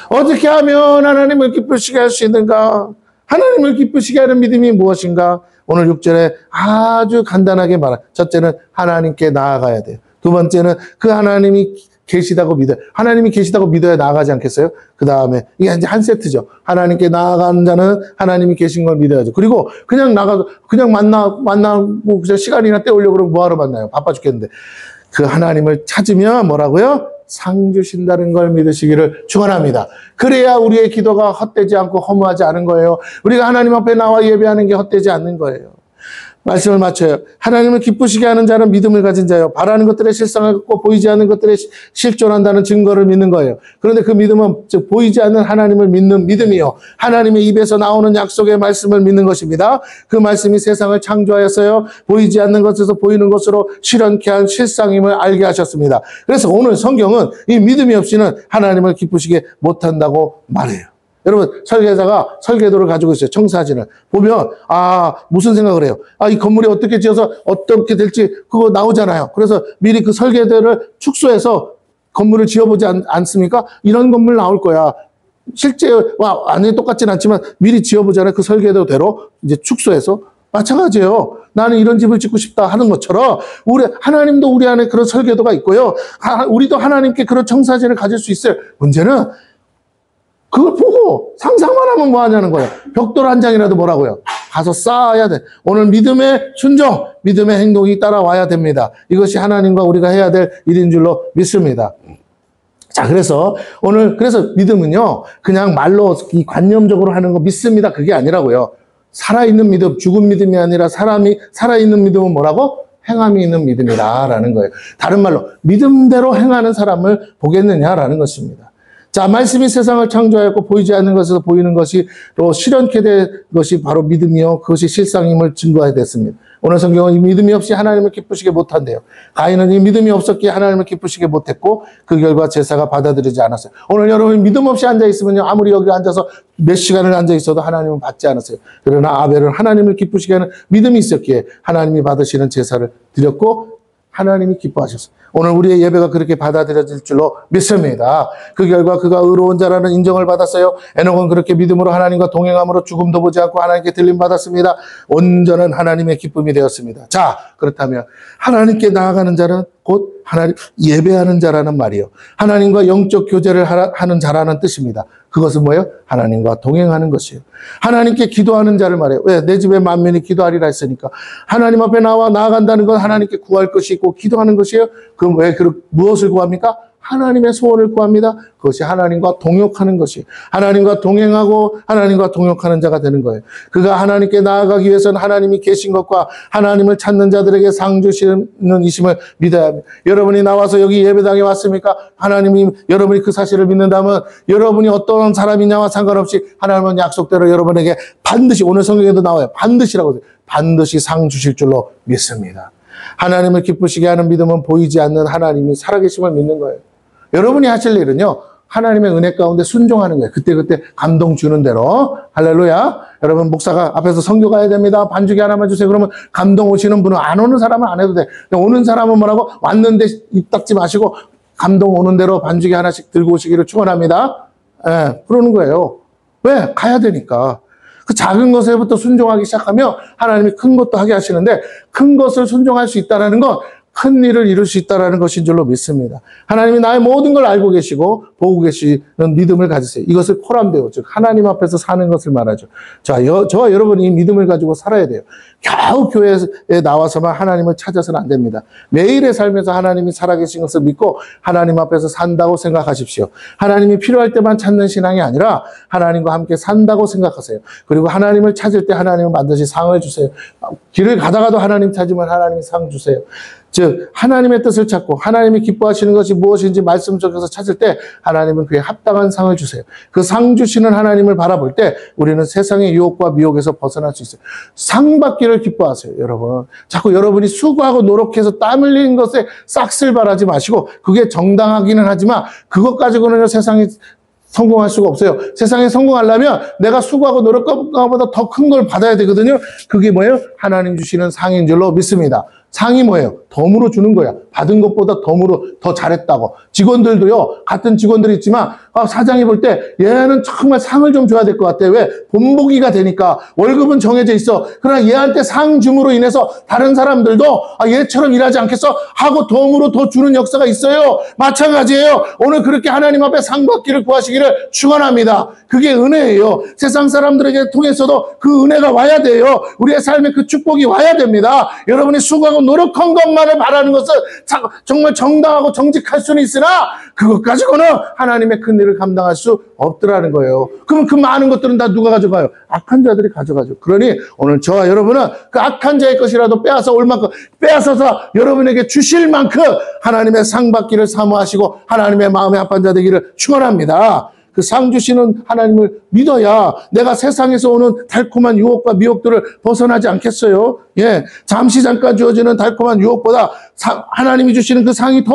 어떻게 하면 하나님을 기쁘시게 할 수 있는가? 하나님을 기쁘시게 하는 믿음이 무엇인가? 오늘 6절에 아주 간단하게 말한 첫째는 하나님께 나아가야 돼요. 두 번째는 그 하나님이 계시다고 믿어요. 하나님이 계시다고 믿어야 나아가지 않겠어요? 그 다음에 이게 이제 한 세트죠. 하나님께 나아가는 자는 하나님이 계신 걸 믿어야죠. 그리고 그냥 나가서 그냥 만나고 그냥 시간이나 때우려고 그러면 뭐하러 만나요? 바빠 죽겠는데. 그 하나님을 찾으면 뭐라고요? 상 주신다는 걸 믿으시기를 축원합니다. 그래야 우리의 기도가 헛되지 않고 허무하지 않은 거예요. 우리가 하나님 앞에 나와 예배하는 게 헛되지 않는 거예요. 말씀을 맞춰요. 하나님을 기쁘시게 하는 자는 믿음을 가진 자요. 바라는 것들의 실상을 갖고 보이지 않는 것들에 실존한다는 증거를 믿는 거예요. 그런데 그 믿음은 즉 보이지 않는 하나님을 믿는 믿음이요. 하나님의 입에서 나오는 약속의 말씀을 믿는 것입니다. 그 말씀이 세상을 창조하였어요. 보이지 않는 것에서 보이는 것으로 실현케 한 실상임을 알게 하셨습니다. 그래서 오늘 성경은 이 믿음이 없이는 하나님을 기쁘시게 못한다고 말해요. 여러분 설계자가 설계도를 가지고 있어요. 청사진을 보면 무슨 생각을 해요? 이 건물이 어떻게 지어서 어떻게 될지 그거 나오잖아요. 그래서 미리 그 설계도를 축소해서 건물을 지어보지 않습니까? 이런 건물 나올 거야. 실제 완전히 똑같진 않지만 미리 지어보잖아요. 그 설계도대로 이제 축소해서. 마찬가지예요. 나는 이런 집을 짓고 싶다 하는 것처럼 하나님도 우리 안에 그런 설계도가 있고요. 우리도 하나님께 그런 청사진을 가질 수 있어요. 문제는 그걸 보고 상상만 하면 뭐 하냐는 거예요. 벽돌 한 장이라도 뭐라고요? 가서 쌓아야 돼. 오늘 믿음의 순종, 믿음의 행동이 따라와야 됩니다. 이것이 하나님과 우리가 해야 될 일인 줄로 믿습니다. 자, 그래서 믿음은요, 그냥 말로 이 관념적으로 하는 거 믿습니다. 그게 아니라고요. 살아있는 믿음, 죽은 믿음이 아니라 살아있는 믿음은 뭐라고? 행함이 있는 믿음이라는 거예요. 다른 말로 믿음대로 행하는 사람을 보겠느냐라는 것입니다. 자, 말씀이 세상을 창조하였고 보이지 않는 것에서 보이는 것이 또 실현케 된 것이 바로 믿음이요. 그것이 실상임을 증거해야 됐습니다. 오늘 성경은 이 믿음이 없이 하나님을 기쁘시게 못한대요. 가인은 이 믿음이 없었기에 하나님을 기쁘시게 못했고 그 결과 제사가 받아들이지 않았어요. 오늘 여러분이 믿음 없이 앉아있으면요. 아무리 여기 앉아서 몇 시간을 앉아있어도 하나님은 받지 않았어요. 그러나 아벨은 하나님을 기쁘시게 하는 믿음이 있었기에 하나님이 받으시는 제사를 드렸고 하나님이 기뻐하셨어요. 오늘 우리의 예배가 그렇게 받아들여질 줄로 믿습니다. 그 결과 그가 의로운 자라는 인정을 받았어요. 에녹은 그렇게 믿음으로 하나님과 동행함으로 죽음도 보지 않고 하나님께 들림받았습니다. 온전한 하나님의 기쁨이 되었습니다. 자, 그렇다면 하나님께 나아가는 자는 곧 하나님 예배하는 자라는 말이요. 하나님과 영적 교제를 하는 자라는 뜻입니다. 그것은 뭐예요? 하나님과 동행하는 것이에요. 하나님께 기도하는 자를 말해요. 왜? 내 집에 만민이 기도하리라 했으니까. 하나님 앞에 나아간다는 건 하나님께 구할 것이 있고 기도하는 것이에요. 그럼 왜 무엇을 구합니까? 하나님의 소원을 구합니다. 그것이 하나님과 동역하는 것이 하나님과 동행하고 하나님과 동역하는 자가 되는 거예요. 그가 하나님께 나아가기 위해서는 하나님이 계신 것과 하나님을 찾는 자들에게 상 주시는 이심을 믿어야 합니다. 여러분이 나와서 여기 예배당에 왔습니까? 여러분이 그 사실을 믿는다면 여러분이 어떤 사람이냐와 상관없이 하나님은 약속대로 여러분에게 반드시 오늘 성경에도 나와요. 반드시라고 해요. 반드시 상 주실 줄로 믿습니다. 하나님을 기쁘시게 하는 믿음은 보이지 않는 하나님이 살아계심을 믿는 거예요. 여러분이 하실 일은요, 하나님의 은혜 가운데 순종하는 거예요. 그때그때 감동 주는 대로. 할렐루야. 여러분, 목사가 앞에서 선교 가야 됩니다. 반주기 하나만 주세요. 그러면 감동 오시는 분은 안 오는 사람은 안 해도 돼. 오는 사람은 뭐라고? 왔는데 입 닫지 마시고 감동 오는 대로 반주기 하나씩 들고 오시기를 축원합니다. 예, 그러는 거예요. 왜? 가야 되니까. 그 작은 것에부터 순종하기 시작하면 하나님이 큰 것도 하게 하시는데 큰 것을 순종할 수 있다는 건 큰 일을 이룰 수 있다는 것인 줄로 믿습니다. 하나님이 나의 모든 걸 알고 계시고 보고 계시는 믿음을 가지세요. 이것을 코람데오, 즉 하나님 앞에서 사는 것을 말하죠. 저와 여러분이 이 믿음을 가지고 살아야 돼요. 겨우 교회에 나와서만 하나님을 찾아서는 안 됩니다. 매일의 삶에서 하나님이 살아계신 것을 믿고 하나님 앞에서 산다고 생각하십시오. 하나님이 필요할 때만 찾는 신앙이 아니라 하나님과 함께 산다고 생각하세요. 그리고 하나님을 찾을 때 하나님은 반드시 상을 주세요. 길을 가다가도 하나님 찾으면 하나님이 상 주세요. 즉 하나님의 뜻을 찾고 하나님이 기뻐하시는 것이 무엇인지 말씀 속에서 찾을 때 하나님은 그에 합당한 상을 주세요. 그 상 주시는 하나님을 바라볼 때 우리는 세상의 유혹과 미혹에서 벗어날 수 있어요. 상 받기를 기뻐하세요. 여러분, 자꾸 여러분이 수고하고 노력해서 땀 흘리는 것에 싹쓸 바라지 마시고 그게 정당하기는 하지만 그것 가지고는 세상에 성공할 수가 없어요. 세상에 성공하려면 내가 수고하고 노력한 것보다 더 큰 걸 받아야 되거든요. 그게 뭐예요? 하나님 주시는 상인 줄로 믿습니다. 상이 뭐예요? 덤으로 주는 거야. 받은 것보다 덤으로 더 잘했다고. 직원들도요, 같은 직원들이 있지만, 사장이 볼 때 얘는 정말 상을 좀 줘야 될 것 같아. 왜? 본보기가 되니까. 월급은 정해져 있어. 그러나 얘한테 상 줌으로 인해서 다른 사람들도 얘처럼 일하지 않겠어? 하고 덤으로 더 주는 역사가 있어요. 마찬가지예요. 오늘 그렇게 하나님 앞에 상 받기를 구하시기를 축원합니다. 그게 은혜예요. 세상 사람들에게 통해서도 그 은혜가 와야 돼요. 우리의 삶에 그 축복이 와야 됩니다. 여러분이 수고하고 노력한 것만을 바라는 것은 정말 정당하고 정직할 수는 있으나 그것 가지고는 하나님의 큰 일을 감당할 수 없더라는 거예요. 그러면 그 많은 것들은 다 누가 가져가요? 악한 자들이 가져가죠. 그러니 오늘 저와 여러분은 그 악한 자의 것이라도 빼앗아 올 만큼 빼앗아서 여러분에게 주실 만큼 하나님의 상 받기를 사모하시고 하나님의 마음에 합한 자 되기를 축원합니다. 그 상 주시는 하나님을 믿어야 내가 세상에서 오는 달콤한 유혹과 미혹들을 벗어나지 않겠어요? 예, 잠시 잠깐 주어지는 달콤한 유혹보다 하나님이 주시는 그 상이 더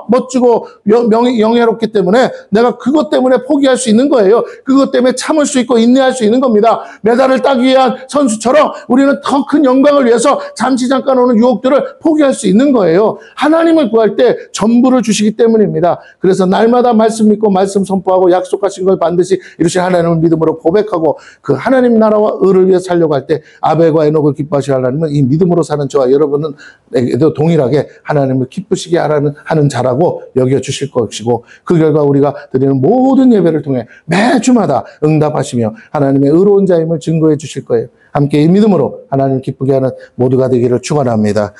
멋지고 영예롭기 때문에 내가 그것 때문에 포기할 수 있는 거예요. 그것 때문에 참을 수 있고 인내할 수 있는 겁니다. 메달을 따기 위한 선수처럼 우리는 더 큰 영광을 위해서 잠시 잠깐 오는 유혹들을 포기할 수 있는 거예요. 하나님을 구할 때 전부를 주시기 때문입니다. 그래서 날마다 말씀 믿고 말씀 선포하고 약속하신 걸 반드시 이루신 하나님을 믿음으로 고백하고 그 하나님 나라와 의를 위해 살려고 할 때 아벨과 에녹을 기뻐하시는 하나님은 이 믿음으로 사는 저와 여러분에게도 동일하게 하나님을 기쁘시게 하는 자라고 여겨주실 것이고 그 결과 우리가 드리는 모든 예배를 통해 매주마다 응답하시며 하나님의 의로운 자임을 증거해 주실 거예요. 함께 이 믿음으로 하나님을 기쁘게 하는 모두가 되기를 축원합니다.